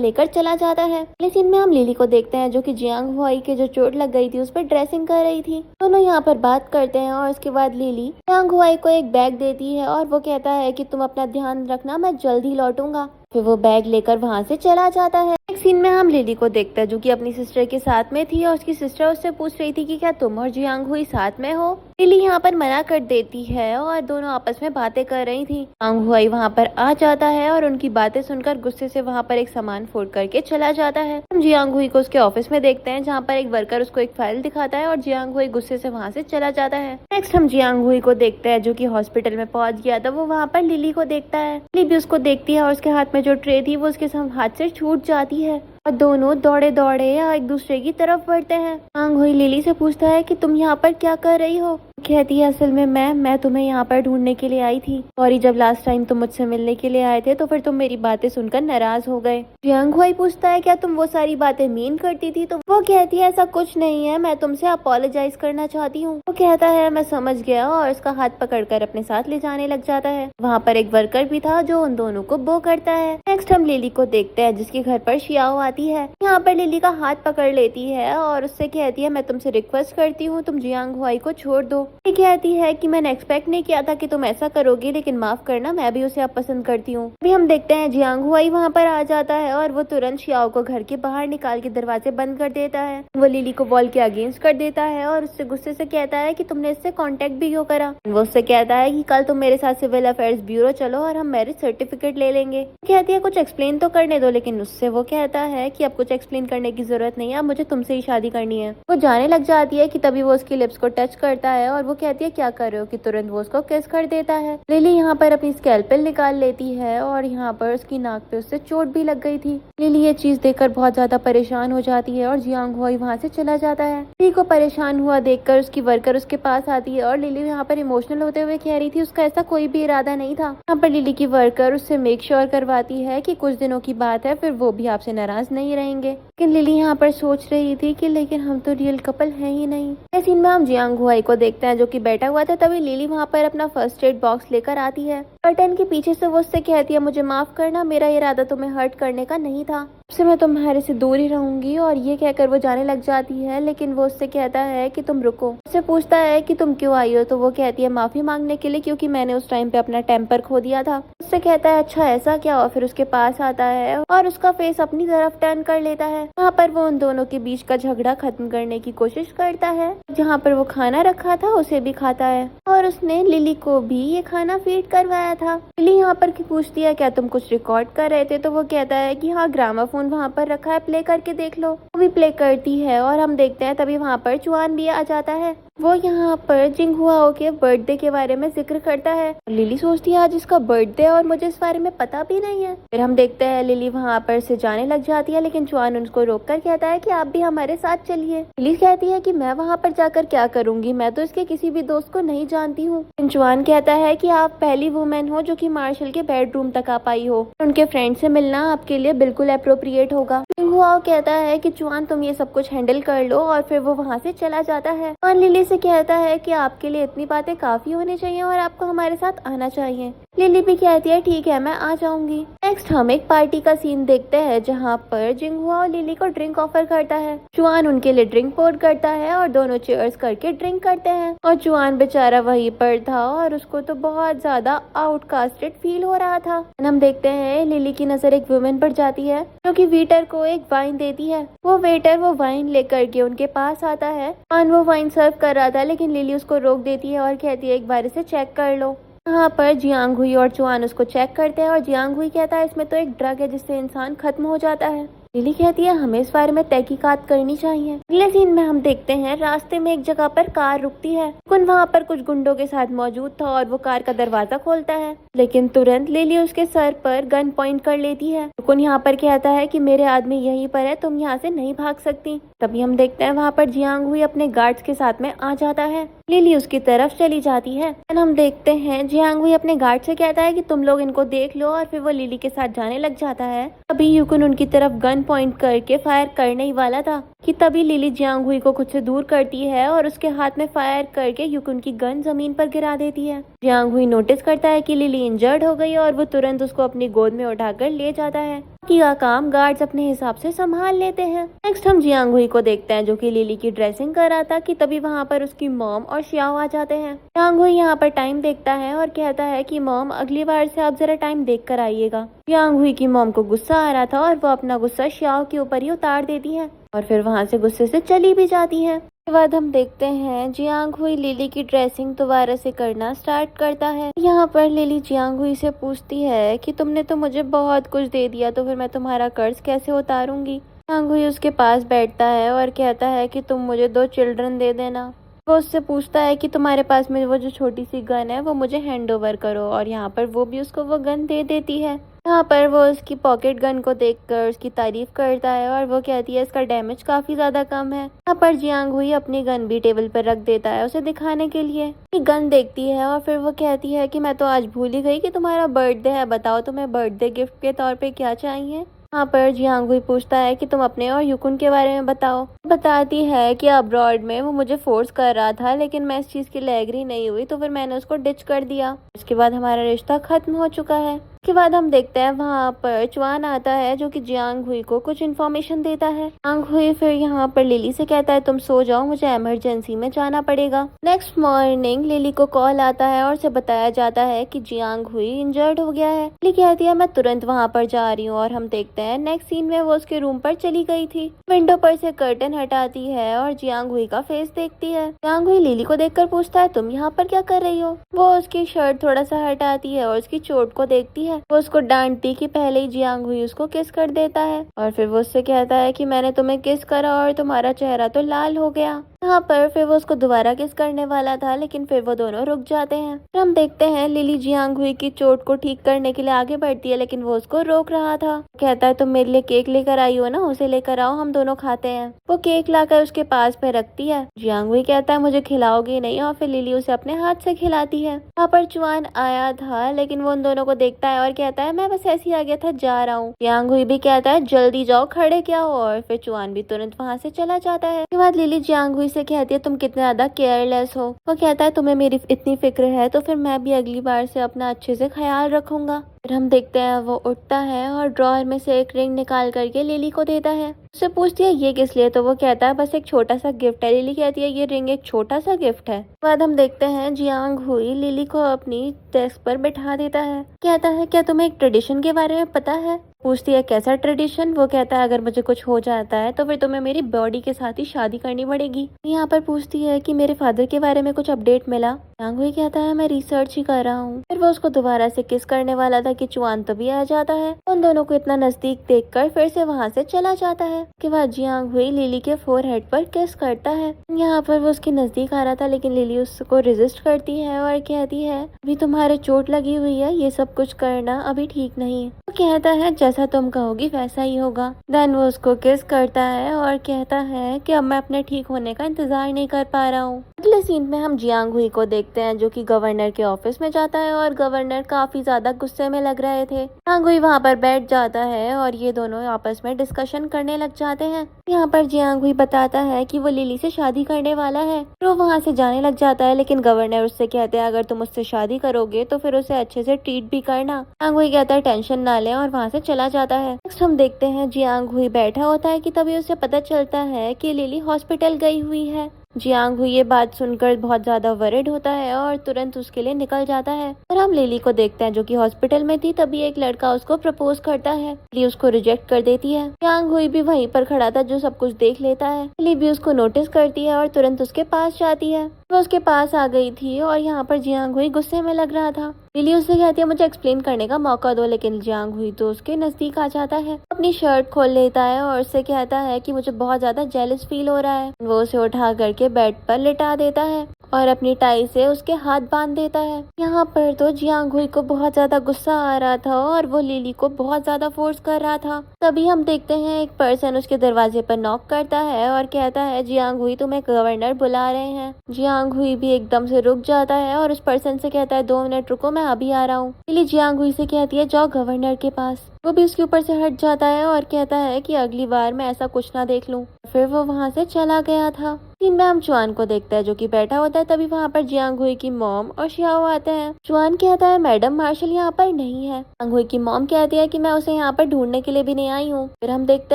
लेकर चला जाता है। अगले सीन में हम लिली को देखते हैं जो कि जियांग हुई के जो चोट लग गई थी उस पर ड्रेसिंग कर रही थी। दोनों यहाँ पर बात करते हैं और उसके बाद लिली जियांग हुई को एक बैग देती है और वो कहता है कि तुम अपना ध्यान रखना, मैं जल्द ही लौटूंगा। फिर वो बैग लेकर वहाँ से चला जाता है। एक सीन में हम लिली को देखते हैं जो कि अपनी सिस्टर के साथ में थी और उसकी सिस्टर उससे पूछ रही थी कि क्या तुम और जियांग हुई साथ में हो। लिली यहाँ पर मना कर देती है और दोनों आपस में बातें कर रही थी। जियांग हुई वहाँ पर आ जाता है और उनकी बातें सुनकर गुस्से से वहाँ पर एक सामान फोड़ करके चला जाता है। हम जियांग हुई को उसके ऑफिस में देखते हैं जहाँ पर एक वर्कर उसको एक फाइल दिखाता है और जियांग हुई गुस्से से वहाँ से चला जाता है। नेक्स्ट हम जियांग हुई को देखते हैं जो कि हॉस्पिटल में पहुंच गया था। वो वहाँ पर लिली को देखता है, लिली भी उसको देखती है और उसके हाथ में जो ट्रे थी वो उसके हाथ से छूट जाती है और दोनों दौड़े दौड़े एक दूसरे की तरफ बढ़ते हैं। जियांग हुई लिली से पूछता है कि तुम यहाँ पर क्या कर रही हो। कहती है असल में मैं तुम्हें यहाँ पर ढूंढने के लिए आई थी। सॉरी, जब लास्ट टाइम तुम मुझसे मिलने के लिए आए थे तो फिर तुम मेरी बातें सुनकर नाराज हो गए। जियांग हुई पूछता है क्या तुम वो सारी बातें मीन करती थी, तो वो कहती है ऐसा कुछ नहीं है, मैं तुमसे अपोलोजाइज करना चाहती हूँ। वो कहता है मैं समझ गया और उसका हाथ पकड़कर अपने साथ ले जाने लग जाता है। वहाँ पर एक वर्कर भी था जो उन दोनों को बो करता है। नेक्स्ट हम लिली को देखते हैं जिसके घर पर शियाओ आती है। यहाँ पर लिली का हाथ पकड़ लेती है और उससे कहती है मैं तुमसे रिक्वेस्ट करती हूँ तुम जियांग हुई को छोड़ दो। ये कहती है कि मैंने एक्सपेक्ट नहीं किया था कि तुम ऐसा करोगी, लेकिन माफ करना मैं भी उसे अब पसंद करती हूँ। अभी हम देखते हैं जियांग हुई वहाँ पर आ जाता है और वो तुरंत शियाओ को घर के बाहर निकाल के दरवाजे बंद कर देता है। वो लिली को वॉल के अगेंस्ट कर देता है और उससे गुस्से से कहता है कि तुमने इससे कांटेक्ट भी क्यों करा। वो उससे कहता है कि कल तुम मेरे साथ सिविल अफेयर्स ब्यूरो चलो और हम मैरिज सर्टिफिकेट ले लेंगे। कहती है कुछ एक्सप्लेन तो करने दो, लेकिन उससे वो कहता है कि अब कुछ एक्सप्लेन करने की जरूरत नहीं है, अब मुझे तुमसे ही शादी करनी है। वो जाने लग जाती है कि तभी वो उसकी लिप्स को टच करता है और वो कहती है क्या कर रहे हो, कि तुरंत वो उसको किस कर देता है। लिली यहाँ पर अपनी स्कैल्पेल निकाल लेती है और यहाँ पर उसकी नाक पे उससे चोट भी लग गई थी। लिली ये चीज देखकर बहुत ज्यादा परेशान हो जाती है और जियांग हुई वहाँ से चला जाता है। लिली को परेशान हुआ देखकर उसकी वर्कर उसके पास आती है और लिली यहाँ पर इमोशनल होते हुए कह रही थी उसका ऐसा कोई भी इरादा नहीं था। यहाँ पर लिली की वर्कर उससे मेक श्योर करवाती है कि कुछ दिनों की बात है, फिर वो भी आपसे नाराज नहीं रहेंगे। लेकिन लिली यहाँ पर सोच रही थी कि लेकिन हम तो रियल कपल है ही नहीं। इस सीन में हम जियांग हुई को देखते हैं जो कि बैठा हुआ था। तभी लिली वहाँ पर अपना फर्स्ट एड बॉक्स लेकर आती है। कर्टन के पीछे से वो उससे कहती है मुझे माफ करना, मेरा इरादा तुम्हें हर्ट करने का नहीं था, उससे मैं तुम्हारे से दूर ही रहूंगी। और ये कहकर वो जाने लग जाती है, लेकिन वो उससे कहता है कि तुम रुको। उससे पूछता है कि तुम क्यों आई हो, तो वो कहती है माफी मांगने के लिए, क्योंकि मैंने उस टाइम पे अपना टेम्पर खो दिया था। उससे कहता है अच्छा ऐसा क्या, और फिर उसके पास आता है और उसका फेस अपनी तरफ टर्न कर लेता है। वहाँ पर वो उन दोनों के बीच का झगड़ा खत्म करने की कोशिश करता है। जहाँ पर वो खाना रखा था उसे भी खाता है और उसने लिली को भी ये खाना फीड करवाया था। लिली यहाँ पर पूछती है क्या तुम कुछ रिकॉर्ड कर रहे थे, तो वो कहता है कि हाँ ग्रामाफोन वहाँ पर रखा है, प्ले करके देख लो। वो भी प्ले करती है और हम देखते हैं तभी वहाँ पर चुआन भी आ जाता है। वो यहाँ पर जिंगहुआओ के बर्थडे के बारे में जिक्र करता है। लिली सोचती है आज इसका बर्थडे और मुझे इस बारे में पता भी नहीं है। फिर हम देखते हैं लिली वहाँ पर से जाने लग जाती है, लेकिन चुआन उनको रोककर कहता है कि आप भी हमारे साथ चलिए। लिली कहती है कि मैं वहाँ पर जाकर क्या करूंगी, मैं तो इसके किसी भी दोस्त को नहीं जानती हूँ। चुआन कहता है कि आप पहली वुमेन हो जो कि मार्शल के बेडरूम तक आ पाई हो, उनके फ्रेंड से मिलना आपके लिए बिल्कुल अप्रोप्रिएट होगा। जिंगहुआओ कहता है कि चुआन तुम ये सब कुछ हैंडल कर लो और फिर वो वहाँ से चला जाता है। चुआन लिली से कहता है कि आपके लिए इतनी बातें काफी होनी चाहिए और आपको हमारे साथ आना चाहिए। लिली भी कहती है ठीक है मैं आ जाऊंगी। नेक्स्ट हम एक पार्टी का सीन देखते हैं जहाँ पर जिंगहुआओ लिली को ड्रिंक ऑफर करता है। चुआन उनके लिए ड्रिंक पोर करता है और दोनों चेयर्स करके ड्रिंक करते हैं और चुआन बेचारा वहीं पर था और उसको तो बहुत ज्यादा आउटकास्टेड फील हो रहा था। हम देखते हैं लिली की नजर एक वुमेन पर जाती है जो कि वेटर को एक वाइन देती है। वो वेटर वो वाइन लेकर के उनके पास आता है और वो वाइन सर्व कर रहा था, लेकिन लिली उसको रोक देती है और कहती है एक बार इसे चेक कर लो। यहाँ पर जियांग हुई और चुआन उसको चेक करते हैं और जियांग हुई कहता है इसमें तो एक ड्रग है जिससे इंसान खत्म हो जाता है। लिली कहती है हमें इस बारे में तहकीकात करनी चाहिए। अगले सीन में हम देखते हैं रास्ते में एक जगह पर कार रुकती है। युकुन वहाँ पर कुछ गुंडों के साथ मौजूद था और वो कार का दरवाजा खोलता है, लेकिन तुरंत लिली उसके सर पर गन पॉइंट कर लेती है। युकुन यहाँ पर कहता है कि मेरे आदमी यहीं पर है, तुम यहाँ से नहीं भाग सकती। तभी हम देखते हैं वहाँ पर जियांग हुई अपने गार्ड्स के साथ में आ जाता है। लिली उसकी तरफ चली जाती है। हम देखते हैं जियांग हुई अपने गार्ड से कहता है कि तुम लोग इनको देख लो और फिर वो लिली के साथ जाने लग जाता है। तभी युकुन उनकी तरफ गन पॉइंट करके फायर करने ही वाला था कि तभी लिली जियांग हुई को खुद से दूर करती है और उसके हाथ में फायर करके युकुन की गन जमीन पर गिरा देती है। जियांग हुई नोटिस करता है कि लिली इंजर्ड हो गई और वो तुरंत उसको अपनी गोद में उठाकर ले जाता है। बाकी का काम गार्ड्स अपने हिसाब से संभाल लेते हैं। नेक्स्ट हम जियांग हुई को देखते हैं जो कि लिली की ड्रेसिंग कर रहा था कि तभी वहाँ पर उसकी मॉम और श्याओ आ जाते हैं। जियांग हुई यहाँ पर टाइम देखता है और कहता है कि मॉम अगली बार से आप जरा टाइम देख कर आइएगा। जियांग हुई की मॉम को गुस्सा आ रहा था और वो अपना गुस्सा श्याओ के ऊपर ही उतार देती है और फिर वहाँ से गुस्से से चली भी जाती है। उसके बाद हम देखते हैं जियांग हुई लिली की ड्रेसिंग दोबारा से करना स्टार्ट करता है। यहाँ पर लिली जियांग हुई से पूछती है कि तुमने तो मुझे बहुत कुछ दे दिया, तो फिर मैं तुम्हारा कर्ज कैसे उतारूंगी। जियांग हुई उसके पास बैठता है और कहता है कि तुम मुझे 2 चिल्ड्रन दे देना। वो उससे पूछता है कि तुम्हारे पास में वो जो छोटी सी गन है वो मुझे हैंड ओवर करो, और यहाँ पर वो भी उसको वो गन दे देती है। यहाँ पर वो उसकी पॉकेट गन को देखकर उसकी तारीफ करता है और वो कहती है इसका डैमेज काफी ज्यादा कम है। यहाँ पर जियांग हुई अपनी गन भी टेबल पर रख देता है उसे दिखाने के लिए। गन देखती है और फिर वो कहती है कि मैं तो आज भूल ही गई कि तुम्हारा बर्थडे है, बताओ तुम्हें बर्थडे गिफ्ट के तौर पे क्या चाहिए। यहाँ पर जियांग हुई पूछता है कि तुम अपने और युकुन के बारे में बताओ। बताती है कि अब्रॉड में वो मुझे फोर्स कर रहा था, लेकिन मैं इस चीज के लिए एग्री नहीं हुई, तो फिर मैंने उसको डिच कर दिया। इसके बाद हमारा रिश्ता खत्म हो चुका है। उसके बाद हम देखते हैं वहाँ पर चुआन आता है जो कि जियांग हुई को कुछ इन्फॉर्मेशन देता है। जियांग हुई फिर यहाँ पर लिली से कहता है तुम सो जाओ, मुझे इमरजेंसी में जाना पड़ेगा। नेक्स्ट मॉर्निंग लिली को कॉल आता है और उसे बताया जाता है कि जियांग हुई इंजर्ड हो गया है। लिली कहती है मैं तुरंत वहाँ पर जा रही हूँ और हम देखते हैं नेक्स्ट सीन में वो उसके रूम पर चली गई थी। विंडो पर से कर्टन हटाती है और जियांग हुई का फेस देखती है। जियांग हुई लिली को देखकर पूछता है तुम यहाँ पर क्या कर रही हो। वो उसकी शर्ट थोड़ा सा हटाती है और उसकी चोट को देखती है। वो उसको डांटती कि पहले ही जियांग हुई उसको किस कर देता है और फिर वो उससे कहता है कि मैंने तुम्हें किस करा और तुम्हारा चेहरा तो लाल हो गया। यहाँ पर फिर वो उसको दोबारा किस करने वाला था, लेकिन फिर वो दोनों रुक जाते हैं। फिर हम देखते हैं लिली जियांग हुई की चोट को ठीक करने के लिए आगे बढ़ती है, लेकिन वो उसको रोक रहा था। कहता है तुम मेरे लिए केक लेकर आई हो ना, उसे लेकर आओ, हम दोनों खाते हैं। वो केक लाकर उसके पास में रखती है। जियांग हुई कहता है मुझे खिलाओगी नहीं, और फिर लिली उसे अपने हाथ से खिलाती है। यहाँ पर चुआन आया था, लेकिन वो उन दोनों को देखता है और कहता है मैं बस ऐसे ही आ गया था, जा रहा हूँ। जियांग हुई भी कहता है जल्दी जाओ, खड़े क्या हो, और फिर चुआन भी तुरंत वहाँ से चला जाता है। उसके बाद लिली जियांग हुई से कहती है तुम कितने ज्यादा केयरलेस हो। वो कहता है तुम्हें मेरी इतनी फिक्र है तो फिर मैं भी अगली बार से अपना अच्छे से ख्याल रखूंगा। फिर हम देखते हैं वो उठता है और ड्रॉअर में से एक रिंग निकाल करके लिली को देता है। उससे पूछती है ये किस लिए, तो वो कहता है बस एक छोटा सा गिफ्ट है। लिली कहती है ये रिंग एक छोटा सा गिफ्ट है। बाद हम देखते हैं जियांग हुई लिली को अपनी डेस्क पर बैठा देता है। कहता है क्या तुम्हें एक ट्रेडिशन के बारे में पता है। पूछती है कैसा ट्रेडिशन। वो कहता है अगर मुझे कुछ हो जाता है तो फिर तुम्हें मेरी बॉडी के साथ ही शादी करनी पड़ेगी। यहाँ पर पूछती है कि मेरे फादर के बारे में कुछ अपडेट मिला। जियांग हुई कहता है मैं रिसर्च ही कर रहा हूँ। फिर वो उसको दोबारा से किस करने वाला था कि चुआन तभी आ जाता है। उन दोनों को इतना नजदीक देखकर फिर से वहाँ से चला जाता है। उसके बाद जियांग हुई लिली के फोरहेड पर किस करता है। यहाँ पर वो उसके नजदीक आ रहा था, लेकिन लिली उसको रेजिस्ट करती है और कहती है अभी तुम्हारे चोट लगी हुई है, ये सब कुछ करना अभी ठीक नहीं है। वो कहता है जैसा तुम कहोगी वैसा ही होगा। देन वो उसको किस करता है और कहता है कि अब मैं अपने ठीक होने का इंतजार नहीं कर पा रहा हूँ। अगले सीन में हम जियांग हुई को देखते हैं जो कि गवर्नर के ऑफिस में जाता है और गवर्नर काफी ज्यादा गुस्से में लग रहे थे। जियांग हुई वहाँ पर बैठ जाता है और ये दोनों आपस में डिस्कशन करने लग जाते हैं। यहाँ पर जियांग हुई बताता है कि वो लिली से शादी करने वाला है। तो वो वहाँ से जाने लग जाता है, लेकिन गवर्नर उससे कहते हैं अगर तुम उससे शादी करोगे तो फिर उसे अच्छे से ट्रीट भी करना। जियांग हुई कहता है टेंशन ना ले और वहाँ से चला जाता है। नेक्स्ट हम देखते हैं जियांग हुई बैठा होता है कि तभी उसे पता चलता है कि लिली हॉस्पिटल गई हुई है। जियांग हुई ये बात सुनकर बहुत ज्यादा वरिड होता है और तुरंत उसके लिए निकल जाता है। और हम लिली को देखते हैं जो कि हॉस्पिटल में थी। तभी एक लड़का उसको प्रपोज करता है। लिली उसको रिजेक्ट कर देती है। जियांग हुई भी वहीं पर खड़ा था जो सब कुछ देख लेता है। लिली भी उसको नोटिस करती है और तुरंत उसके पास जाती है। वो उसके पास आ गई थी और यहाँ पर जियांग हुई गुस्से में लग रहा था। लिली उससे कहती है मुझे एक्सप्लेन करने का मौका दो, लेकिन जियांग हुई तो उसके नजदीक आ जाता है, अपनी शर्ट खोल लेता है और उससे कहता है कि मुझे बहुत ज्यादा जेलस फील हो रहा है। वो उसे उठा करके बेड पर लिटा देता है और अपनी टाई से उसके हाथ बांध देता है। यहाँ पर तो जियांग हुई को बहुत ज्यादा गुस्सा आ रहा था और वो लिली को बहुत ज्यादा फोर्स कर रहा था। तभी हम देखते हैं एक पर्सन उसके दरवाजे पर नॉक करता है और कहता है जियांग हुई तुम्हें गवर्नर बुला रहे हैं। जियांग हुई भी एकदम से रुक जाता है और उस पर्सन से कहता है 2 मिनट रुको, मैं अभी आ रहा हूँ। लिली जियांग हुई से कहती है जाओ गवर्नर के पास। वो भी उसके ऊपर से हट जाता है और कहता है कि अगली बार मैं ऐसा कुछ ना देख लूं। फिर वो वहाँ से चला गया था। सीन में हम चुआन को देखते हैं जो कि बैठा होता है। तभी वहाँ पर जियांग हुई की मॉम और शियाओ आते हैं। चुआन कहता है मैडम मार्शल यहाँ पर नहीं है। जियांग हुई की मॉम कहती है कि मैं उसे यहाँ पर ढूंढने के लिए भी नहीं आई हूँ। फिर हम देखते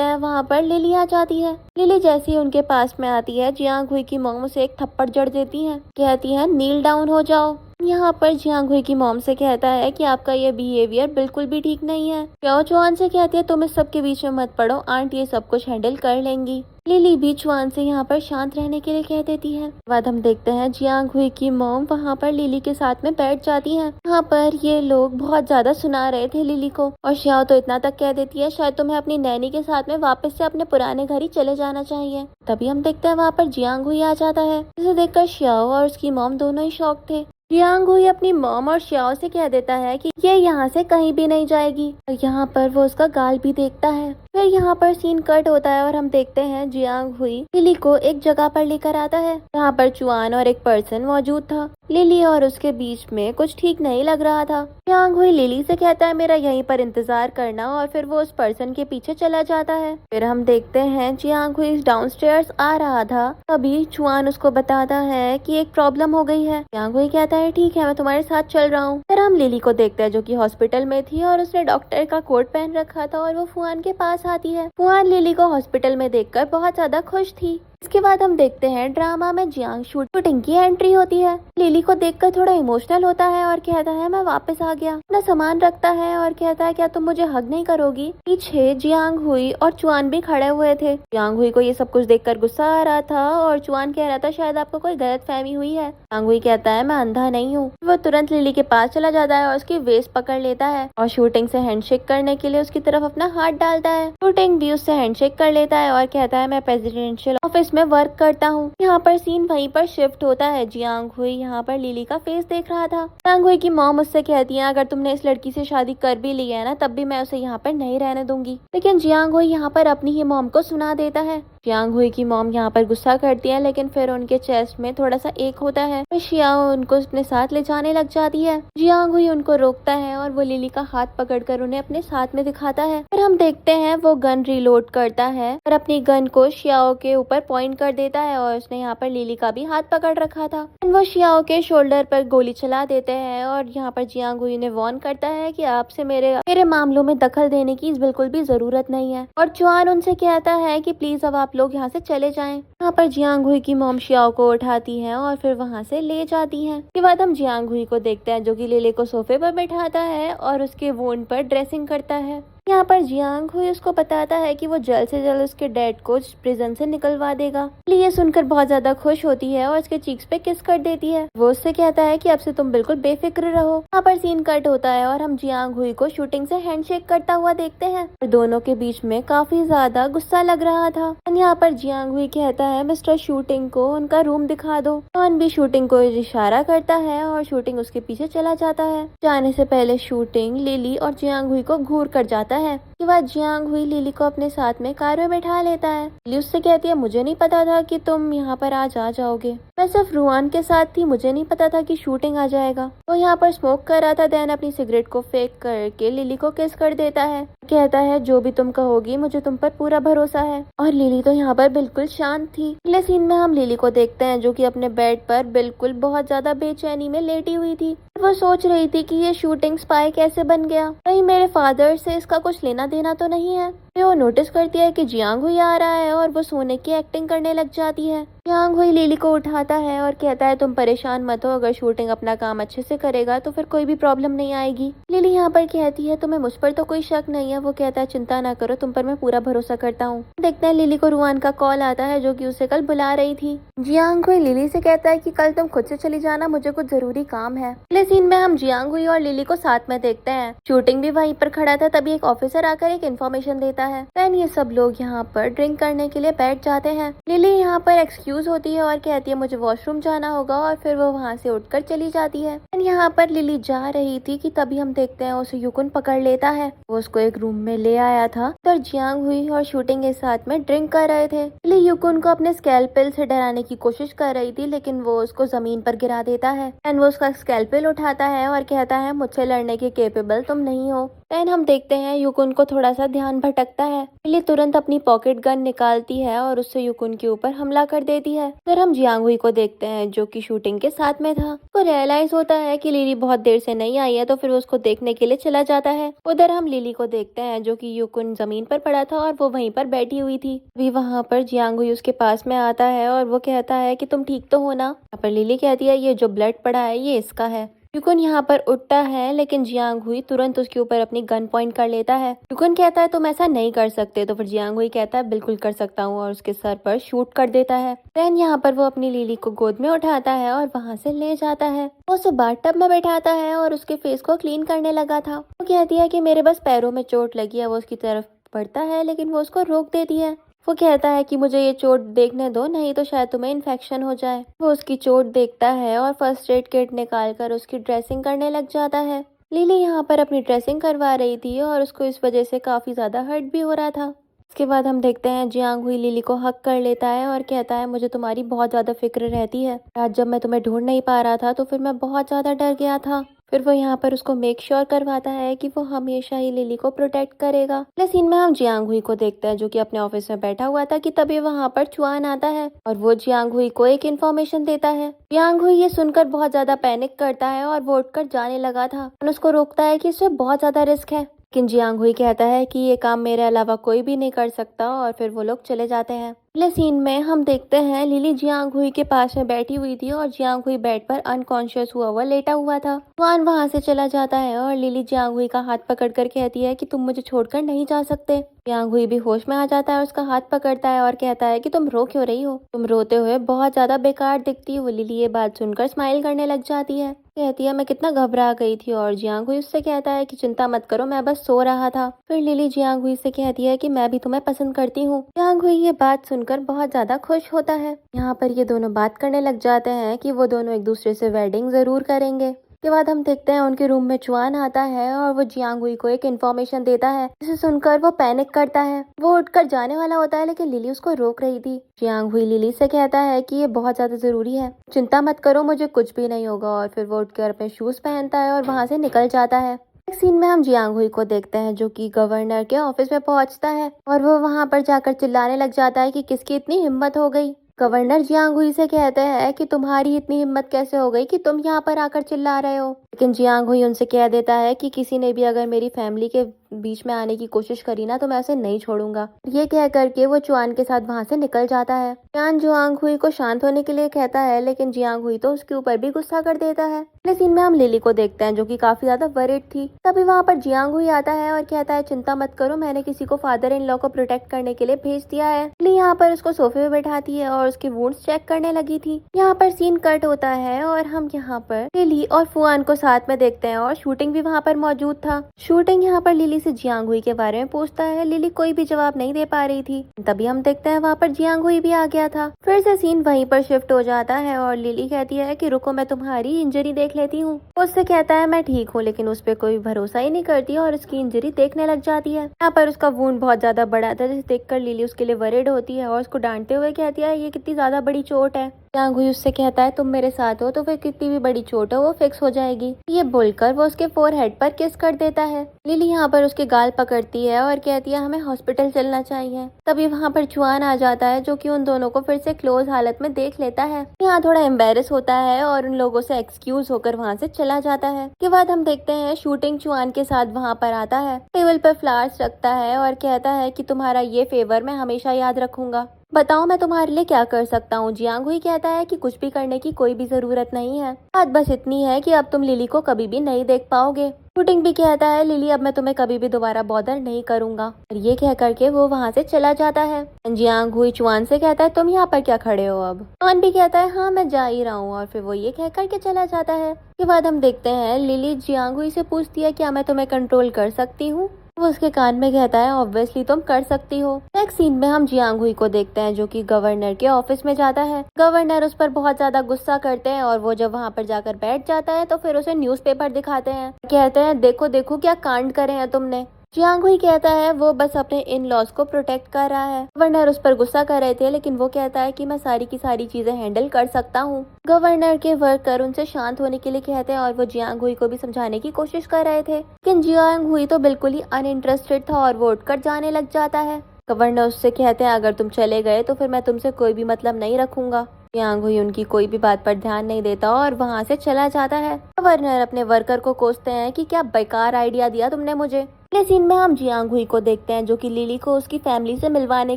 हैं वहाँ पर लिली आ जाती है। लिली जैसे ही उनके पास में आती है जियांग हुई की मॉम उसे एक थप्पड़ जड़ देती है, कहती है नील डाउन हो जाओ। यहाँ पर जियांग हुई की मॉम से कहता है कि आपका ये बिहेवियर बिल्कुल भी ठीक नहीं है। शियाओ चुआन से कहती है तुम इस सब के बीच में मत पड़ो, आंट ये सब कुछ हैंडल कर लेंगी। लिली भी चुआन से यहाँ पर शांत रहने के लिए कह देती है। बाद हम देखते हैं जियांग हुई की मॉम वहाँ पर लिली के साथ में बैठ जाती है। यहाँ पर ये लोग बहुत ज्यादा सुना रहे थे लिली को और शियाओ तो इतना तक कह देती है शायद तुम्हें अपनी नैनी के साथ में वापस से अपने पुराने घर ही चले जाना चाहिए। तभी हम देखते हैं वहाँ पर जियांग हुई आ जाता है। इसे देखकर शियाओ और उसकी मॉम दोनों ही शॉक थे। जियांग हुई अपनी मॉम और शियाओ से कह देता है कि ये यहाँ से कहीं भी नहीं जाएगी और यहाँ पर वो उसका गाल भी देखता है। फिर यहाँ पर सीन कट होता है और हम देखते हैं जियांग हुई लिली को एक जगह पर लेकर आता है जहाँ पर चुआन और एक पर्सन मौजूद था। लिली और उसके बीच में कुछ ठीक नहीं लग रहा था। जियांग हुई लिली से कहता है मेरा यहीं पर इंतजार करना और फिर वो उस पर्सन के पीछे चला जाता है। फिर हम देखते हैं जियांग हुई डाउनस्टेयर्स आ रहा था। तभी चुआन उसको बताता है कि एक प्रॉब्लम हो गई है। जियांग हुई कहता है ठीक है मैं तुम्हारे साथ चल रहा हूँ। फिर हम लिली को देखते हैं जो कि हॉस्पिटल में थी और उसने डॉक्टर का कोट पहन रखा था और वो फुआन के पास आती है। फुआन लिली को हॉस्पिटल में देखकर बहुत ज्यादा खुश थी। इसके बाद हम देखते हैं ड्रामा में जियांग शूटिंग की एंट्री होती है। लिली को देखकर थोड़ा इमोशनल होता है और कहता है मैं वापस आ गया। अपना सामान रखता है और कहता है क्या तुम मुझे हग नहीं करोगी। पीछे जियांग हुई और चुआन भी खड़े हुए थे। जियांग हुई को ये सब कुछ देखकर गुस्सा आ रहा था और चुआन कह रहा था शायद आपको कोई गलतफहमी हुई है। जियांग हुई कहता है मैं अंधा नहीं हूँ। वो तुरंत लिली के पास चला जाता है और उसकी वेस्ट पकड़ लेता है और शूटिंग से हैंडशेक करने के लिए उसकी तरफ अपना हाथ डालता है। शूटिंग भी उससे हैंडशेक कर लेता है और कहता है मैं प्रेसिडेंशियल ऑफिस में वर्क करता हूँ। यहाँ पर सीन वहीं पर शिफ्ट होता है। जियांग हुई यहाँ पर लिली का फेस देख रहा था। जियांग हुई की मॉम उससे कहती है अगर तुमने इस लड़की से शादी कर भी ली है ना तब भी मैं उसे यहाँ पर नहीं रहने दूंगी। लेकिन जियांग हुई यहाँ पर अपनी ही मॉम को सुना देता है। जियांग हुई की मॉम यहाँ पर गुस्सा करती है लेकिन फिर उनके चेस्ट में थोड़ा सा एक होता है। फिर शियाओ उनको अपने साथ ले जाने लग जाती है। जियांग हुई उनको रोकता है और वो लिली का हाथ पकड़कर उन्हें अपने साथ में दिखाता है। फिर हम देखते हैं वो गन रिलोड करता है और अपनी गन को शियाओ के ऊपर पॉइंट कर देता है और उसने यहाँ पर लिली का भी हाथ पकड़ रखा था। वो शियाओ के शोल्डर पर गोली चला देते हैं और यहाँ पर जियांग हुई ने वार्न करता है कि आपसे मेरे मामलों में दखल देने की बिल्कुल भी जरूरत नहीं है। और चुआन उनसे कहता है कि प्लीज अब आप लोग यहाँ से चले जाएं। यहाँ पर जियांग हुई की मॉम शियाओ को उठाती है और फिर वहाँ से ले जाती है। इसके बाद हम जियांग हुई को देखते हैं जो कि लिली को सोफे पर बैठाता है और उसके वोंड पर ड्रेसिंग करता है। यहाँ पर जियांग हुई उसको बताता है कि वो जल्द से जल्द उसके डैड को प्रिजन से निकलवा देगा। ये सुनकर बहुत ज्यादा खुश होती है और उसके चीक्स पे किस कर देती है। वो उससे कहता है कि अब से तुम बिल्कुल बेफिक्र रहो। यहाँ पर सीन कट होता है और हम जियांग हुई को शूटिंग से हैंडशेक करता हुआ देखते हैं। दोनों के बीच में काफी ज्यादा गुस्सा लग रहा था। यहाँ पर जियांग हुई कहता है मिस्टर शूटिंग को उनका रूम दिखा दो। जॉन भी शूटिंग को इशारा करता है और शूटिंग उसके पीछे चला जाता है। जाने से पहले शूटिंग लिली और जियांग हुई को घूर कर जाता है। के बाद जियांग हुई लिली को अपने साथ में कार में बैठा लेता है। लिली उससे कहती है मुझे नहीं पता था कि तुम यहाँ पर आज आ जाओगे। मैं सिर्फ रुआन के साथ थी, मुझे नहीं पता था कि शूटिंग आ जाएगा। वो यहाँ पर स्मोक कर रहा था। देन अपनी सिगरेट को फेंक करके लिली को किस कर देता है। कहता है जो भी तुम कहोगी मुझे तुम पर पूरा भरोसा है। और लिली तो यहाँ पर बिल्कुल शांत थी। अगले सीन में हम लिली को देखते हैं जो कि अपने बेड पर बिल्कुल बहुत ज्यादा बेचैनी में लेटी हुई थी। वो सोच रही थी कि ये शूटिंग स्पाई कैसे बन गया, कहीं मेरे फादर से इसका कुछ लेना देना तो नहीं है। वो नोटिस करती है कि जियांग हुई आ रहा है और वो सोने की एक्टिंग करने लग जाती है। जियांग हुई लिली को उठाता है और कहता है तुम परेशान मत हो, अगर शूटिंग अपना काम अच्छे से करेगा तो फिर कोई भी प्रॉब्लम नहीं आएगी। लिली यहाँ पर कहती है तुम्हें मुझ पर तो कोई शक नहीं है। वो कहता है चिंता ना करो, तुम पर मैं पूरा भरोसा करता हूँ। देखते हैं लिली को रुआन का कॉल आता है जो कि उसे कल बुला रही थी। जियांग हुई लिली से कहता है कि कल तुम खुद से चली जाना, मुझे कुछ जरूरी काम है। अगले सीन में हम जियांग हुई और लिली को साथ में देखते हैं। शूटिंग भी वहीं पर खड़ा था, तभी एक ऑफिसर आकर एक इन्फॉर्मेशन देता है। देन ये सब लोग यहाँ पर ड्रिंक करने के लिए बैठ जाते हैं। लिली यहाँ पर एक्सक्यूज होती है और कहती है मुझे वॉशरूम जाना होगा और फिर वो वहाँ से उठकर चली जाती है। यहाँ पर लिली जा रही थी कि तभी हम देखते हैं उसे युकुन पकड़ लेता है। वो उसको एक रूम में ले आया था। तो जियांग हुई और शूटिंग के साथ में ड्रिंक कर रहे थे। लिली युकुन को अपने स्कैल्पेल से डराने की कोशिश कर रही थी, लेकिन वो उसको जमीन पर गिरा देता है। एंड वो उसका स्कैल्पेल उठाता है और कहता है मुझसे लड़ने के केपेबल तुम नहीं हो। एंड हम देखते हैं युकुन को थोड़ा सा ध्यान भटकता है। लिली तुरंत अपनी पॉकेट गन निकालती है और उससे युकुन के ऊपर हमला कर देती है। फिर हम जियांग हुई को देखते हैं जो कि शूटिंग के साथ में था। तो रियलाइज होता है कि लिली बहुत देर से नहीं आई है, तो फिर उसको देखने के लिए चला जाता है। उधर हम लिली को देखते हैं जो कि युकुन जमीन पर पड़ा था और वो वहीं पर बैठी हुई थी। अभी वहाँ पर जियांग हुई उसके पास में आता है और वो कहता है कि तुम ठीक तो हो ना। यहाँ पर लिली कहती है ये जो ब्लड पड़ा है ये इसका है। युकुन यहाँ पर उठता है, लेकिन जियांग हुई तुरंत उसके ऊपर अपनी गन पॉइंट कर लेता है। युकुन कहता है तुम ऐसा नहीं कर सकते, तो फिर जियांग हुई कहता है बिल्कुल कर सकता हूँ और उसके सर पर शूट कर देता है। देन यहाँ पर वो अपनी लिली को गोद में उठाता है और वहाँ से ले जाता है। वो उसे बाथटब में बैठाता है और उसके फेस को क्लीन करने लगा था। वो कहती है कि मेरे बस पैरों में चोट लगी है। वो उसकी तरफ बढ़ता है, लेकिन वो उसको रोक देती है। वो कहता है कि मुझे ये चोट देखने दो, नहीं तो शायद तुम्हें इन्फेक्शन हो जाए। वो उसकी चोट देखता है और फर्स्ट एड किट निकालकर उसकी ड्रेसिंग करने लग जाता है। लिली यहाँ पर अपनी ड्रेसिंग करवा रही थी और उसको इस वजह से काफी ज्यादा हर्ट भी हो रहा था। इसके बाद हम देखते हैं जियांग हुई लिली को हक कर लेता है और कहता है मुझे तुम्हारी बहुत ज्यादा फिक्र रहती है। आज जब मैं तुम्हें ढूंढ नहीं पा रहा था तो फिर मैं बहुत ज्यादा डर गया था। फिर वो यहाँ पर उसको मेक श्योर करवाता है कि वो हमेशा ही लिली को प्रोटेक्ट करेगा। अगले सीन में हम जियांग हुई को देखते हैं जो कि अपने ऑफिस में बैठा हुआ था कि तभी वहाँ पर चुआन आता है और वो जियांग हुई को एक इन्फॉर्मेशन देता है। जियांग हुई ये सुनकर बहुत ज्यादा पैनिक करता है और वो उठकर जाने लगा था और उसको रोकता है कि इसमें बहुत ज्यादा रिस्क है। लेकिन जियांग हुई कहता है कि ये काम मेरे अलावा कोई भी नहीं कर सकता और फिर वो लोग चले जाते हैं। अगले सीन में हम देखते हैं लिली जियांग हुई के पास में बैठी हुई थी और जियांग हुई बेड पर अनकॉन्शियस हुआ लेटा हुआ था। जुआन वहाँ से चला जाता है और लिली जियांग हुई का हाथ पकड़कर कहती है कि तुम मुझे छोड़कर नहीं जा सकते। जियांग हुई भी होश में आ जाता है और उसका हाथ पकड़ता है और कहता है कि तुम रो क्यों रही हो, तुम रोते हुए बहुत ज्यादा बेकार दिखती हो। लिली ये बात सुनकर स्माइल करने लग जाती है, कहती है मैं कितना घबरा गई थी। और जियांग हुई उससे कहता है कि चिंता मत करो, मैं बस सो रहा था। फिर लिली जियांग हुई से कहती है कि मैं भी तुम्हें पसंद करती हूँ। जियांग हुई ये बात सुनकर बहुत ज्यादा खुश होता है। यहाँ पर ये दोनों बात करने लग जाते हैं कि वो दोनों एक दूसरे से वेडिंग जरूर करेंगे। के बाद हम देखते हैं उनके रूम में चुआन आता है और वो जियांग हुई को एक इन्फॉर्मेशन देता है, जिसे सुनकर वो पैनिक करता है। वो उठकर जाने वाला होता है, लेकिन लिली उसको रोक रही थी। जियांग हुई लिली से कहता है कि ये बहुत ज्यादा जरूरी है, चिंता मत करो, मुझे कुछ भी नहीं होगा। और फिर वो उठकर अपने शूज पहनता है और वहाँ से निकल जाता है। एक सीन में हम जियांग हुई को देखते हैं जो कि गवर्नर के ऑफिस में पहुंचता है और वो वहाँ पर जाकर चिल्लाने लग जाता है कि किसकी इतनी हिम्मत हो गई। गवर्नर जियांग हुई से कहते हैं कि तुम्हारी इतनी हिम्मत कैसे हो गई कि तुम यहाँ पर आकर चिल्ला रहे हो। लेकिन जियांग हुई उनसे कह देता है कि किसी ने भी अगर मेरी फैमिली के बीच में आने की कोशिश करी ना तो मैं उसे नहीं छोड़ूंगा। ये कह करके वो चुआन के साथ वहाँ से निकल जाता है। चुआन जियांग हुई को शांत होने के लिए कहता है, लेकिन जियांग हुई तो उसके ऊपर भी गुस्सा कर देता है। अगले सीन में हम लिली को देखते हैं जो कि काफी ज्यादा वरिड थी। तभी वहाँ पर जियांग हुई आता है और कहता है चिंता मत करो, मैंने किसी को फादर इन लॉ को प्रोटेक्ट करने के लिए भेज दिया है। लिली यहाँ पर उसको सोफे में बैठाती है और उसके वुंड्स चेक करने लगी थी। यहाँ पर सीन कट होता है और हम यहाँ पर लिली और फुआन को साथ में देखते हैं और शूटिंग भी वहाँ पर मौजूद था। शूटिंग यहाँ पर लिली से जियांग हुई के बारे में पूछता है। लिली कोई भी जवाब नहीं दे पा रही थी। तभी हम देखते हैं वहाँ पर जियांग हुई भी आ गया था। फिर से सीन वहीं पर शिफ्ट हो जाता है और लिली कहती है कि रुको मैं तुम्हारी इंजरी देख लेती हूँ। उससे कहता है मैं ठीक हूँ, लेकिन उस पर कोई भरोसा ही नहीं करती और उसकी इंजरी देखने लग जाती है। यहाँ पर उसका वुंड बहुत ज्यादा बड़ा था, जिसे देखकर लिली उसके लिए वरिड होती है और उसको डांटते हुए कहती है ये कितनी ज्यादा बड़ी चोट है। जियांग हुई उससे कहता है तुम मेरे साथ हो तो फिर कितनी भी बड़ी चोट हो वो फिक्स हो जाएगी। ये बोलकर वो उसके फोरहेड पर किस कर देता है। लिली यहाँ पर उसके गाल पकड़ती है और कहती है हमें हॉस्पिटल चलना चाहिए। तभी वहाँ पर जुआन आ जाता है जो कि उन दोनों को फिर से क्लोज हालत में देख लेता है। यहाँ थोड़ा एम्बेरस होता है और उन लोगों से एक्सक्यूज होकर वहाँ से चला जाता है। के बाद हम देखते हैं शूटिंग जुआन के साथ वहाँ पर आता है, टेबल पर फ्लावर्स रखता है और कहता है कि तुम्हारा ये फेवर मैं हमेशा याद रखूंगा। बताओ मैं तुम्हारे लिए क्या कर सकता हूँ। जियांग हुई कहता है कि कुछ भी करने की कोई भी जरूरत नहीं है, बात बस इतनी है कि अब तुम लिली को कभी भी नहीं देख पाओगे। शूटिंग भी कहता है लिली अब मैं तुम्हें कभी भी दोबारा बॉदर नहीं करूंगा। और ये कह करके वो वहाँ से चला जाता है। जियांग हुई चुआन से कहता है तुम यहाँ पर क्या खड़े हो। अब चुआन भी कहता है हाँ मैं जा ही रहा हूँ और फिर वो ये कह करके चला जाता है। के बाद हम देखते हैं लिली जियांग हुई से पूछती है क्या मैं तुम्हें कंट्रोल कर सकती हूँ। वो उसके कान में कहता है ऑब्वियसली तुम कर सकती हो। नेक्स्ट सीन में हम जियांग हुई को देखते हैं जो कि गवर्नर के ऑफिस में जाता है। गवर्नर उस पर बहुत ज्यादा गुस्सा करते हैं और वो जब वहाँ पर जाकर बैठ जाता है तो फिर उसे न्यूज़पेपर दिखाते हैं। कहते हैं देखो देखो क्या कांड करे हैं तुमने। जियांग हुई कहता है वो बस अपने इन लॉज को प्रोटेक्ट कर रहा है। गवर्नर उस पर गुस्सा कर रहे थे लेकिन वो कहता है कि मैं सारी की सारी चीजें हैंडल कर सकता हूँ। गवर्नर के वर्कर उनसे शांत होने के लिए कहते हैं और वो जियांग हुई को भी समझाने की कोशिश कर रहे थे, लेकिन जियांग हुई तो बिल्कुल ही अनइंटरेस्टेड था और वो उठकर जाने लग जाता है। गवर्नर उससे कहते हैं अगर तुम चले गए तो फिर मैं तुमसे कोई भी मतलब नहीं रखूंगा। जियांग हुई उनकी कोई भी बात पर ध्यान नहीं देता और वहाँ से चला जाता है। गवर्नर अपने वर्कर को कोसते हैं कि क्या बेकार आइडिया दिया तुमने मुझे। अगले सीन में हम जियांग हुई को देखते हैं जो कि लिली को उसकी फैमिली से मिलवाने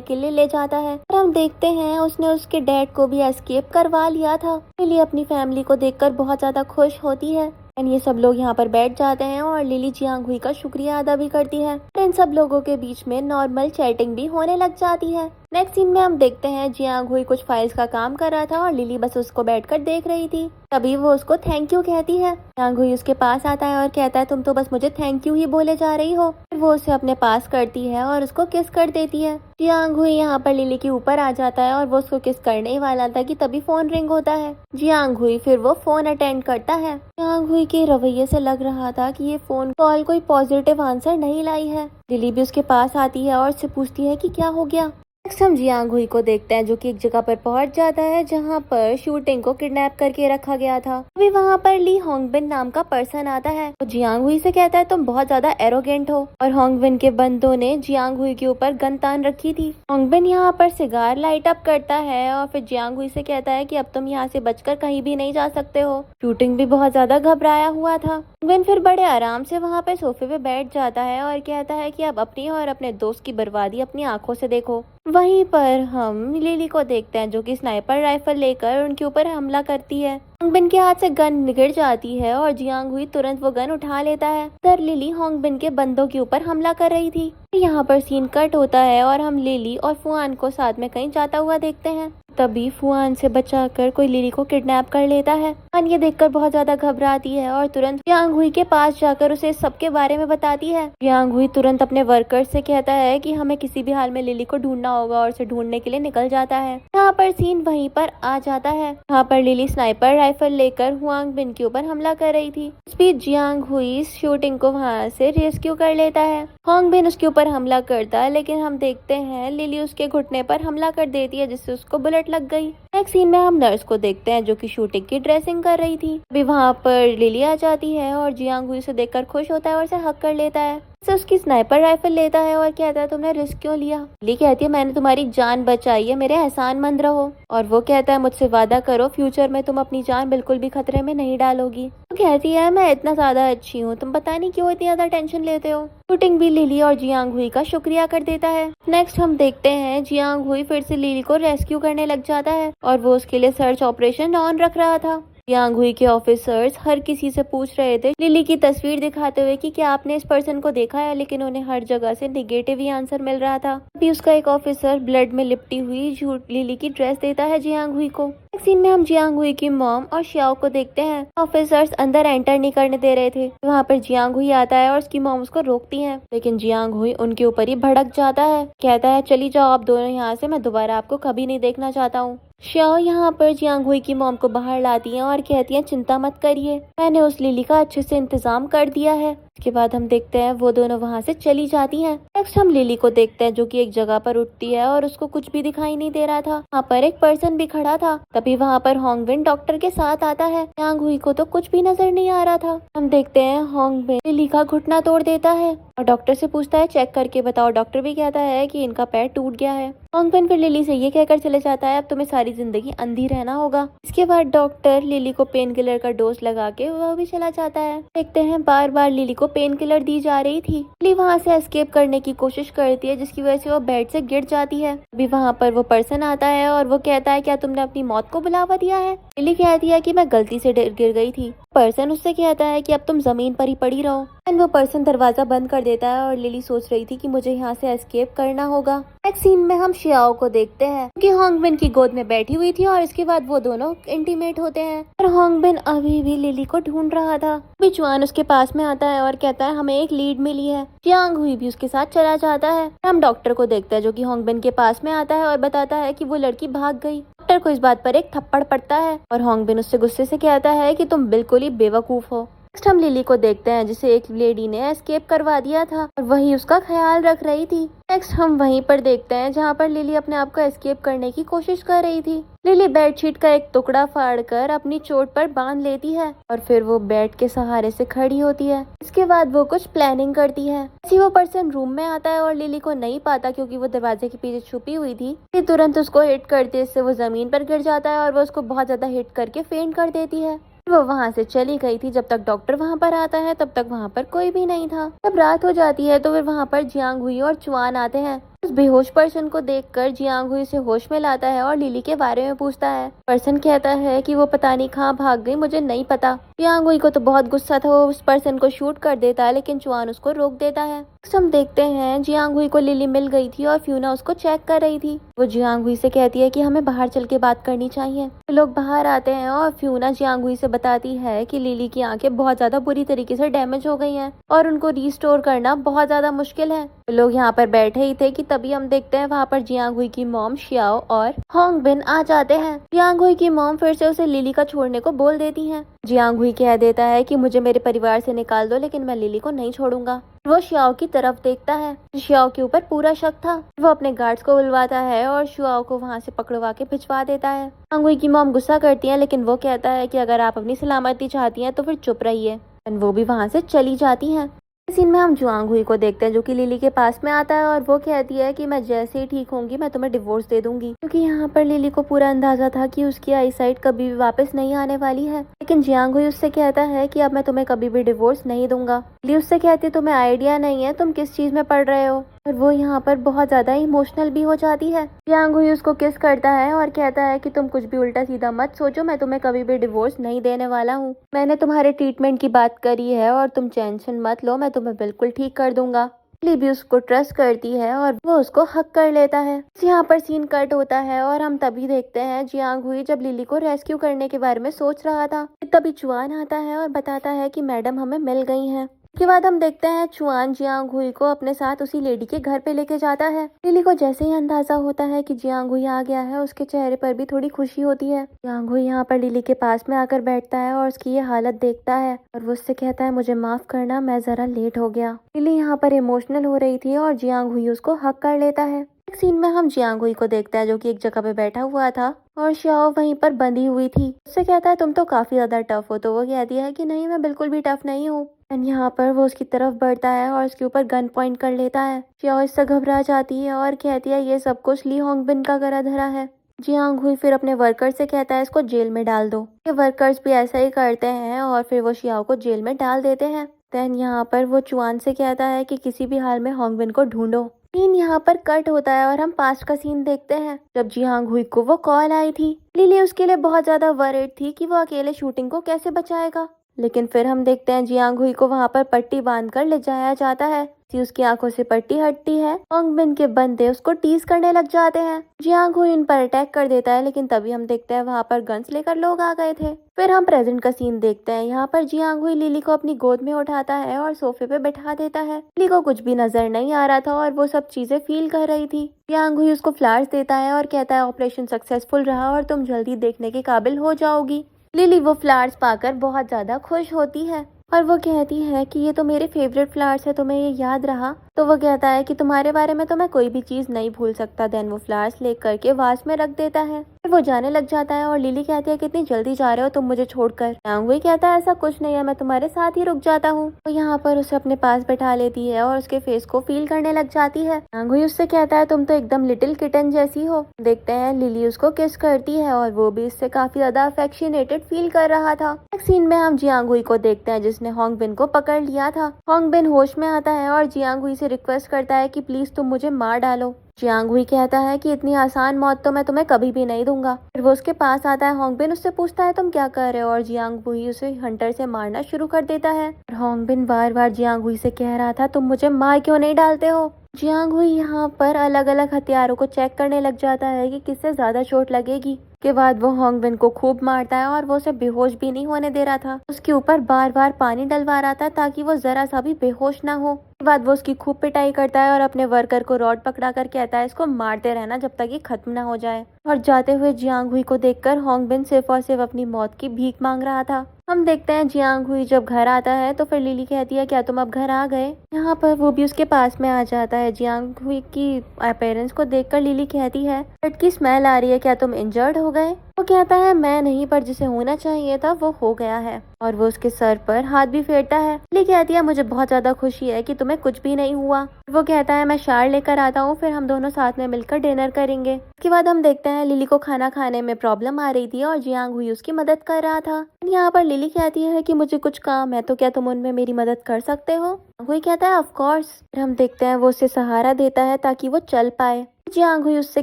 के लिए ले जाता है और हम देखते हैं उसने उसके डैड को भी एस्केप करवा लिया था। लिली अपनी फैमिली को देखकर बहुत ज्यादा खुश होती है। ये सब लोग यहाँ पर बैठ जाते हैं और लिली जियांग हुई का शुक्रिया अदा भी करती है। इन सब लोगों के बीच में नॉर्मल चैटिंग भी होने लग जाती है। नेक्स्ट सीन में हम देखते हैं जियांग हुई कुछ फाइल्स का काम कर रहा था और लिली बस उसको बैठकर देख रही थी। तभी वो उसको थैंक यू कहती है। जियांग हुई उसके पास आता है और कहता है तुम तो बस मुझे थैंक यू ही बोले जा रही हो। फिर वो उसे अपने पास करती है और उसको किस कर देती है। जियांग हुई यहाँ पर लिली के ऊपर आ जाता है और वो उसको किस करने ही वाला था कि तभी फोन रिंग होता है। जियांग हुई फिर वो फोन अटेंड करता है। जियांग हुई के रवैये से लग रहा था कि ये फोन कॉल कोई पॉजिटिव आंसर नहीं लाई है। लिली भी उसके पास आती है और उससे पूछती है कि क्या हो गया। नेक्स्ट हम जियांग हुई को देखते हैं जो कि एक जगह पर पहुंच जाता है जहां पर शूटिंग को किडनैप करके रखा गया था। अभी वहां पर ली होंगबिन नाम का पर्सन आता है। तो जियांग हुई से कहता है तुम बहुत ज्यादा एरोगेंट हो। और होंगबिन के बंदों ने जियांग हुई के ऊपर गन तान रखी थी। होंगबिन यहाँ पर सिगार लाइट अप करता है और फिर जियांग हुई से कहता है कि अब तुम यहाँ से बचकर कहीं भी नहीं जा सकते हो। शूटिंग भी बहुत ज्यादा घबराया हुआ था। होंगबिन फिर बड़े आराम से वहाँ पे सोफे पे बैठ जाता है और कहता है कि अब अपनी और अपने दोस्त की बर्बादी अपनी आंखों से देखो। वहीं पर हम लिली को देखते हैं जो कि स्नाइपर राइफल लेकर उनके ऊपर हमला करती है। होंगबिन के हाथ से गन गिर जाती है और जियांग हुई तुरंत वो गन उठा लेता है। इधर लिली होंगबिन के बंदों के ऊपर हमला कर रही थी। यहाँ पर सीन कट होता है और हम लिली और फुआन को साथ में कहीं जाता हुआ देखते हैं। तभी फुआन से बचाकर कोई लिली को किडनैप कर लेता है। फुआन ये देखकर बहुत ज्यादा घबराती है और तुरंत जियांग हुई के पास जाकर उसे सबके बारे में बताती है। जियांग हुई तुरंत अपने वर्कर से कहता है कि हमें किसी भी हाल में लिली को ढूंढना होगा और उसे ढूंढने के लिए निकल जाता है। यहाँ पर सीन वहीं पर आ जाता है। यहाँ पर लिली स्नाइपर राइफल लेकर हुआंग बिन के ऊपर हमला कर रही थी। इस बीच जियांग हुई शूटिंग को वहाँ से रेस्क्यू कर लेता है। होंग बिन उसके ऊपर हमला करता है लेकिन हम देखते हैं लिली उसके घुटने पर हमला कर देती है जिससे उसको बुलेट लग गई। नेक्स्ट सीन में हम नर्स को देखते हैं जो कि शूटिंग की ड्रेसिंग कर रही थी। अभी वहाँ पर लिली आ जाती है और जियांग हुई उसे देखकर खुश होता है और उसे हक कर लेता है। से उसकी स्नाइपर राइफल लेता है और कहता है तुमने रिस्क क्यों लिया। लिली कहती है मैंने तुम्हारी जान बचाई है, मेरे एहसानमंद रहो। और वो कहता है मुझसे वादा करो फ्यूचर में तुम अपनी जान बिल्कुल भी खतरे में नहीं डालोगी। वो कहती है मैं इतना ज्यादा अच्छी हूँ, तुम पता नहीं क्यों इतनी ज्यादा टेंशन लेते हो। शूटिंग भी लिली और जियांग हुई का शुक्रिया कर देता है। नेक्स्ट हम देखते हैं जियांग हुई फिर से लिली को रेस्क्यू करने लग जाता है और वो उसके लिए सर्च ऑपरेशन ऑन रख रहा था। जियांग हुई के ऑफिसर्स हर किसी से पूछ रहे थे लिली की तस्वीर दिखाते हुए कि क्या आपने इस पर्सन को देखा है, लेकिन उन्हें हर जगह से निगेटिव ही आंसर मिल रहा था। अभी उसका एक ऑफिसर ब्लड में लिपटी हुई लिली की ड्रेस देता है जियांग हुई को। एक सीन में हम जियांग हुई की मॉम और श्याओ को देखते हैं। ऑफिसर्स अंदर एंटर नहीं करने दे रहे थे। वहाँ पर जियांग हुई आता है और उसकी मॉम उसको रोकती है, लेकिन जियांग हुई उनके ऊपर ही भड़क जाता है। कहता है चली जाओ आप दोनों यहाँ से, मैं दोबारा आपको कभी नहीं देखना चाहता हूँ। श्याओ यहाँ पर जियांग हुई की मॉम को बाहर लाती हैं और कहती हैं चिंता मत करिए, मैंने उस लिली का अच्छे से इंतजाम कर दिया है। इसके बाद हम देखते हैं वो दोनों वहाँ से चली जाती हैं। नेक्स्ट हम लिली को देखते हैं जो कि एक जगह पर उठती है और उसको कुछ भी दिखाई नहीं दे रहा था। वहाँ पर एक पर्सन भी खड़ा था। तभी वहाँ पर होंगबिन डॉक्टर के साथ आता है। जियांग हुई को तो कुछ भी नजर नहीं आ रहा था। हम देखते हैं होंगबिन लिली का घुटना तोड़ देता है और डॉक्टर से पूछता है चेक करके बताओ। डॉक्टर भी कहता है कि इनका पैर टूट गया है। होंगबिन फिर लिली से ये कहकर चले जाता है अब तुम्हें सारी जिंदगी अंधी रहना होगा। इसके बाद डॉक्टर लिली को पेन किलर का डोज लगा के वह भी चला जाता है। देखते हैं बार बार लिली को पेन किलर दी जा रही थी। लिली वहाँ से एस्केप करने की कोशिश करती है जिसकी वजह से वो बेड से गिर जाती है। अभी वहाँ पर वो पर्सन आता है और वो कहता है क्या तुमने अपनी मौत को बुलावा दिया है। लिली कहती है कि मैं गलती से गिर गई थी। पर्सन उससे कहता है कि अब तुम जमीन पर ही पड़ी रहो। वो पर्सन दरवाजा बंद कर देता है और लिली सोच रही थी कि मुझे यहाँ से एस्केप करना होगा। नेक्स्ट सीन में हम शियाओ को देखते हैं कि होंगबिन की गोद में बैठी हुई थी और इसके बाद वो दोनों इंटीमेट होते हैं और होंगबिन अभी भी लिली को ढूंढ रहा था। अभी चुआन उसके पास में आता है और कहता है हमें एक लीड मिली है। जियांग हुई भी उसके साथ चला जाता है। हम डॉक्टर को देखते हैं जो कि होंगबिन के पास में आता है और बताता है कि वो लड़की भाग गई। डॉक्टर को इस बात पर एक थप्पड़ पड़ता है और होंगबिन उससे गुस्से से कहता है कि तुम बिल्कुल ही बेवकूफ हो। नेक्स्ट हम लिली को देखते हैं जिसे एक लेडी ने एस्केप करवा दिया था और वही उसका ख्याल रख रही थी। नेक्स्ट हम वहीं पर देखते हैं जहाँ पर लिली अपने आप को एस्केप करने की कोशिश कर रही थी। लिली बेडशीट का एक टुकड़ा फाड़कर अपनी चोट पर बांध लेती है और फिर वो बेड के सहारे से खड़ी होती है। इसके बाद वो कुछ प्लानिंग करती है। ऐसी वो पर्सन रूम में आता है और लिली को नहीं पाता क्योंकि वो दरवाजे के पीछे छुपी हुई थी। लिली तुरंत उसको हिट करती है, इससे वो जमीन पर गिर जाता है और वो उसको बहुत ज्यादा हिट करके फेंट कर देती है। वो वहाँ से चली गई थी। जब तक डॉक्टर वहाँ पर आता है तब तक वहाँ पर कोई भी नहीं था। जब रात हो जाती है तो फिर वहाँ पर जियांग हुई और चुआन आते हैं। उस बेहोश पर्सन को देखकर जियांग हुई से होश में लाता है और लिली के बारे में पूछता है। पर्सन कहता है कि वो पता नहीं कहाँ भाग गई, मुझे नहीं पता। जियांग हुई को तो बहुत गुस्सा था, वो उस पर्सन को शूट कर देता है लेकिन चुआन उसको रोक देता है। हम देखते हैं जियांग हुई को लिली मिल गई थी और फ्यूना उसको चेक कर रही थी। वो जियांग हुई से कहती है कि हमें बाहर चल के बात करनी चाहिए। तो लोग बाहर आते हैं और फ्यूना जियांग हुई से बताती है कि लिली की आंखें बहुत ज्यादा बुरी तरीके से डैमेज हो गई हैं और उनको रिस्टोर करना बहुत ज्यादा मुश्किल है। तो लोग यहाँ पर बैठे ही थे कि तभी हम देखते हैं वहाँ पर जियांग हुई की मॉम शियाओ और होंगबिन आ जाते हैं। जियांग हुई की मॉम फिर से उसे लिली का छोड़ने को बोल देती है। जियांग हुई कह देता है कि मुझे मेरे परिवार से निकाल दो लेकिन मैं लिली को नहीं छोड़ूंगा। वो शियाओ की तरफ देखता है। शियाओ के ऊपर पूरा शक था। वो अपने गार्ड्स को बुलवाता है और शियाओ को वहाँ से पकड़वा के भिजवा देता है। जियांग हुई की मॉम गुस्सा करती है लेकिन वो कहता है कि अगर आप अपनी सलामती चाहती हैं तो फिर चुप रहिए। वो भी वहाँ से चली जाती हैं। इस सीन में हम जियांग हुई को देखते हैं जो कि लिली के पास में आता है और वो कहती है कि मैं जैसे ही ठीक होंगी मैं तुम्हें डिवोर्स दे दूंगी। क्योंकि यहाँ पर लिली को पूरा अंदाजा था कि उसकी आईसाइट कभी भी वापस नहीं आने वाली है। लेकिन जियांग हुई उससे कहता है कि अब मैं तुम्हें कभी भी डिवोर्स नहीं दूंगा। लिली उससे कहती है तुम्हें आइडिया नहीं है तुम किस चीज में पढ़ रहे हो। और वो यहाँ पर बहुत ज्यादा इमोशनल भी हो जाती है। जियांग हुई उसको किस करता है और कहता है कि तुम कुछ भी उल्टा सीधा मत सोचो, मैं तुम्हें कभी भी डिवोर्स नहीं देने वाला हूँ। मैंने तुम्हारे ट्रीटमेंट की बात करी है और तुम टेंशन मत लो, मैं तुम्हें बिल्कुल ठीक कर दूंगा। लिली भी उसको ट्रस्ट करती है और वो उसको हक कर लेता है। यहाँ पर सीन कट होता है और हम तभी देखते हैं जियांग हुई जब लिली को रेस्क्यू करने के बारे में सोच रहा था। तभी चुआन आता है और बताता है कि मैडम हमें मिल गई हैं। उसके बाद हम देखते हैं चुआन जियांग हुई को अपने साथ उसी लेडी के घर पे लेके जाता है। लिली को जैसे ही अंदाजा होता है कि जियांग हुई आ गया है उसके चेहरे पर भी थोड़ी खुशी होती है। जियांग हुई यहाँ पर लिली के पास में आकर बैठता है और उसकी ये हालत देखता है और वो उससे कहता है मुझे माफ करना, मैं जरा लेट हो गया। लिली यहाँ पर इमोशनल हो रही थी और जियांग हुई उसको हक कर लेता है। एक सीन में हम जियांग हुई को देखते हैं जो कि एक जगह पे बैठा हुआ था और शियाओ वहीं पर बंधी हुई थी। उससे कहता है तुम तो काफी ज्यादा टफ हो। तो वो कहती है कि नहीं, मैं बिल्कुल भी टफ नहीं हूँ। एंड यहाँ पर वो उसकी तरफ बढ़ता है और उसके ऊपर गन पॉइंट कर लेता है। शियाओ इससे घबरा जाती है और कहती है ये सब कुछ ली होंगबिन का करा धरा है। जियांग हुई फिर अपने वर्कर से कहता है इसको जेल में डाल दो। ये वर्कर्स भी ऐसा ही करते हैं और फिर वो शियाओ को जेल में डाल देते हैं। देन यहाँ पर वो चुआन से कहता है कि किसी भी हाल में होंगबिन को ढूंढो। सीन यहाँ पर कट होता है और हम पास्ट का सीन देखते हैं जब जियांग हुई को वो कॉल आई थी। लिली उसके लिए बहुत ज्यादा वरीड थी कि वो अकेले शूटिंग को कैसे बचाएगा। लेकिन फिर हम देखते हैं जियांग हुई को वहाँ पर पट्टी बांधकर ले जाया जाता है। उसकी आंखों से पट्टी हटती है। होंग बिन के बंदे उसको टीज करने लग जाते हैं। जियांग हुई इन पर अटैक कर देता है, लेकिन तभी हम देखते हैं वहाँ पर गन्स लेकर लोग आ गए थे। फिर हम प्रेजेंट का सीन देखते हैं। यहाँ पर जियांग हुई लिली को अपनी गोद में उठाता है और सोफे पे बैठा देता है। लिली को कुछ भी नजर नहीं आ रहा था और वो सब चीजें फील कर रही थी। जियांग हुई उसको फ्लावर्स देता है और कहता है ऑपरेशन सक्सेसफुल रहा और तुम जल्दी देखने के काबिल हो जाओगी। लिली वो फ्लावर्स पाकर बहुत ज्यादा खुश होती है और वो कहती है कि ये तो मेरे फेवरेट फ्लावर्स है, तुम्हें ये याद रहा। तो वो कहता है कि तुम्हारे बारे में तो मैं कोई भी चीज नहीं भूल सकता। देन वो फ्लावर्स ले करके वास में रख देता है। फिर वो जाने लग जाता है और लिली कहती है कितनी जल्दी जा रहे हो तुम मुझे छोड़कर। यांग हुई कहता है ऐसा कुछ नहीं है, मैं तुम्हारे साथ ही रुक जाता हूँ। तो यहाँ पर उसे अपने पास बैठा लेती है और उसके फेस को फील करने लग जाती है। यांग हुई उससे कहता है तुम तो एकदम लिटिल किटन जैसी हो। देखते हैं लिली उसको किस करती है और वो भी इससे काफी ज्यादा अफेक्शनेटेड फील कर रहा था। नेक्स्ट सीन में हम जियांग हुई को देखते हैं जिसने होंग बिन को पकड़ लिया था। होंग बिन होश में आता है और जियांग हुई से रिक्वेस्ट करता है कि प्लीज तुम मुझे मार डालो। जियांग हुई कहता है कि इतनी आसान मौत तो मैं तुम्हें कभी भी नहीं दूंगा। फिर वो उसके पास आता है। होंग बिन उससे पूछता है तुम क्या कर रहे हो और जियांग हुई उसे हंटर से मारना शुरू कर देता है। होंग बिन बार बार जियांग हुई से कह रहा था तुम मुझे मार क्यों नहीं डालते हो। जियांग हुई यहाँ पर अलग अलग हथियारों को चेक करने लग जाता है कि किससे ज्यादा चोट लगेगी। के बाद वो होंग बिन को खूब मारता है और वो उसे बेहोश भी नहीं होने दे रहा था। उसके ऊपर बार बार पानी डलवा रहा था ताकि वो जरा सा भी बेहोश ना हो। के बाद वो उसकी खूब पिटाई करता है और अपने वर्कर को रॉड पकड़ा कर कहता है इसको मारते रहना जब तक ये खत्म ना हो जाए। और जाते हुए जियांग हुई को देखकर होंग बिन सिर्फ और सिर्फ अपनी मौत की भीख मांग रहा था। हम देखते हैं जियांग हुई जब घर आता है तो फिर लिली कहती है क्या तुम अब घर आ गए। यहाँ पर वो भी उसके पास में आ जाता है। जियांग हुई की पेरेंट्स को देखकर लिली कहती है ब्लड की स्मेल आ रही है, क्या तुम इंजर्ड हो गए। वो कहता है मैं नहीं, पर जिसे होना चाहिए था वो हो गया है। और वो उसके सर पर हाथ भी फेरता है। लिली कहती है मुझे बहुत ज्यादा खुशी है कि तुम्हें कुछ भी नहीं हुआ। वो कहता है मैं शार लेकर आता हूँ, फिर हम दोनों साथ में मिलकर डिनर करेंगे। उसके बाद हम देखते हैं लिली को खाना खाने में प्रॉब्लम आ रही थी और जियांग हुई उसकी मदद कर रहा था। यहाँ पर लिली कहती है कि मुझे कुछ काम है, तो क्या तुम उनमें मेरी मदद कर सकते हो। कोई कहता है ऑफ कोर्स। फिर हम देखते हैं वो उसे सहारा देता है ताकि वो चल पाए। जियांग हुई उससे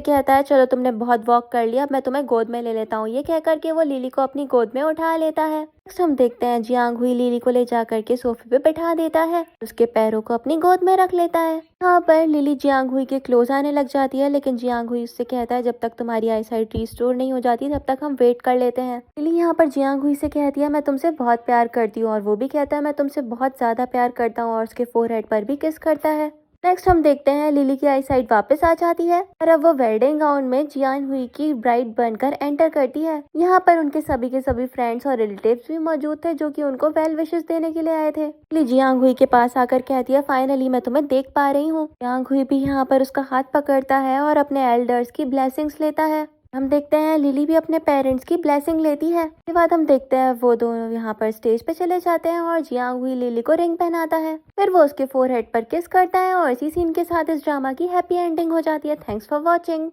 कहता है चलो तुमने बहुत वॉक कर लिया, अब मैं तुम्हें गोद में ले लेता हूँ। ये कह करके वो लिली को अपनी गोद में उठा लेता है। नेक्स्ट हम देखते हैं जियांग हुई लिली को ले जा करके सोफे पे बैठा देता है, उसके पैरों को अपनी गोद में रख लेता है। यहाँ पर लिली जियांग हुई के क्लोज आने लग जाती है, लेकिन जियांग हुई उससे कहता है जब तक तुम्हारी आईसाइट रिस्टोर नहीं हो जाती तब तक हम वेट कर लेते हैं। लिली यहाँ पर जियांग हुई से कहती है मैं तुमसे बहुत प्यार करती हूँ और वो भी कहता है मैं तुमसे बहुत ज्यादा प्यार करता हूँ और उसके फोरहेड पर भी किस करता है। नेक्स्ट हम देखते हैं लिली की आईसाइट वापस आ जाती है और अब वो वेडिंग गाउन में जियांग हुई की ब्राइड बनकर एंटर करती है। यहाँ पर उनके सभी के सभी फ्रेंड्स और रिलेटिव्स भी मौजूद थे जो कि उनको वेल विशेस देने के लिए आए थे। लिली जियांग हुई के पास आकर कहती है फाइनली मैं तुम्हें देख पा रही हूँ। जियांग हुई भी यहाँ पर उसका हाथ पकड़ता है और अपने एल्डर्स की ब्लेसिंग्स लेता है। हम देखते हैं लिली भी अपने पेरेंट्स की ब्लेसिंग लेती है। उसके बाद हम देखते हैं वो दोनों यहाँ पर स्टेज पे चले जाते हैं और जियांग हुई लिली को रिंग पहनाता है। फिर वो उसके फोरहेड पर किस करता है और इसी सीन के साथ इस ड्रामा की हैप्पी एंडिंग हो जाती है। Thanks for watching.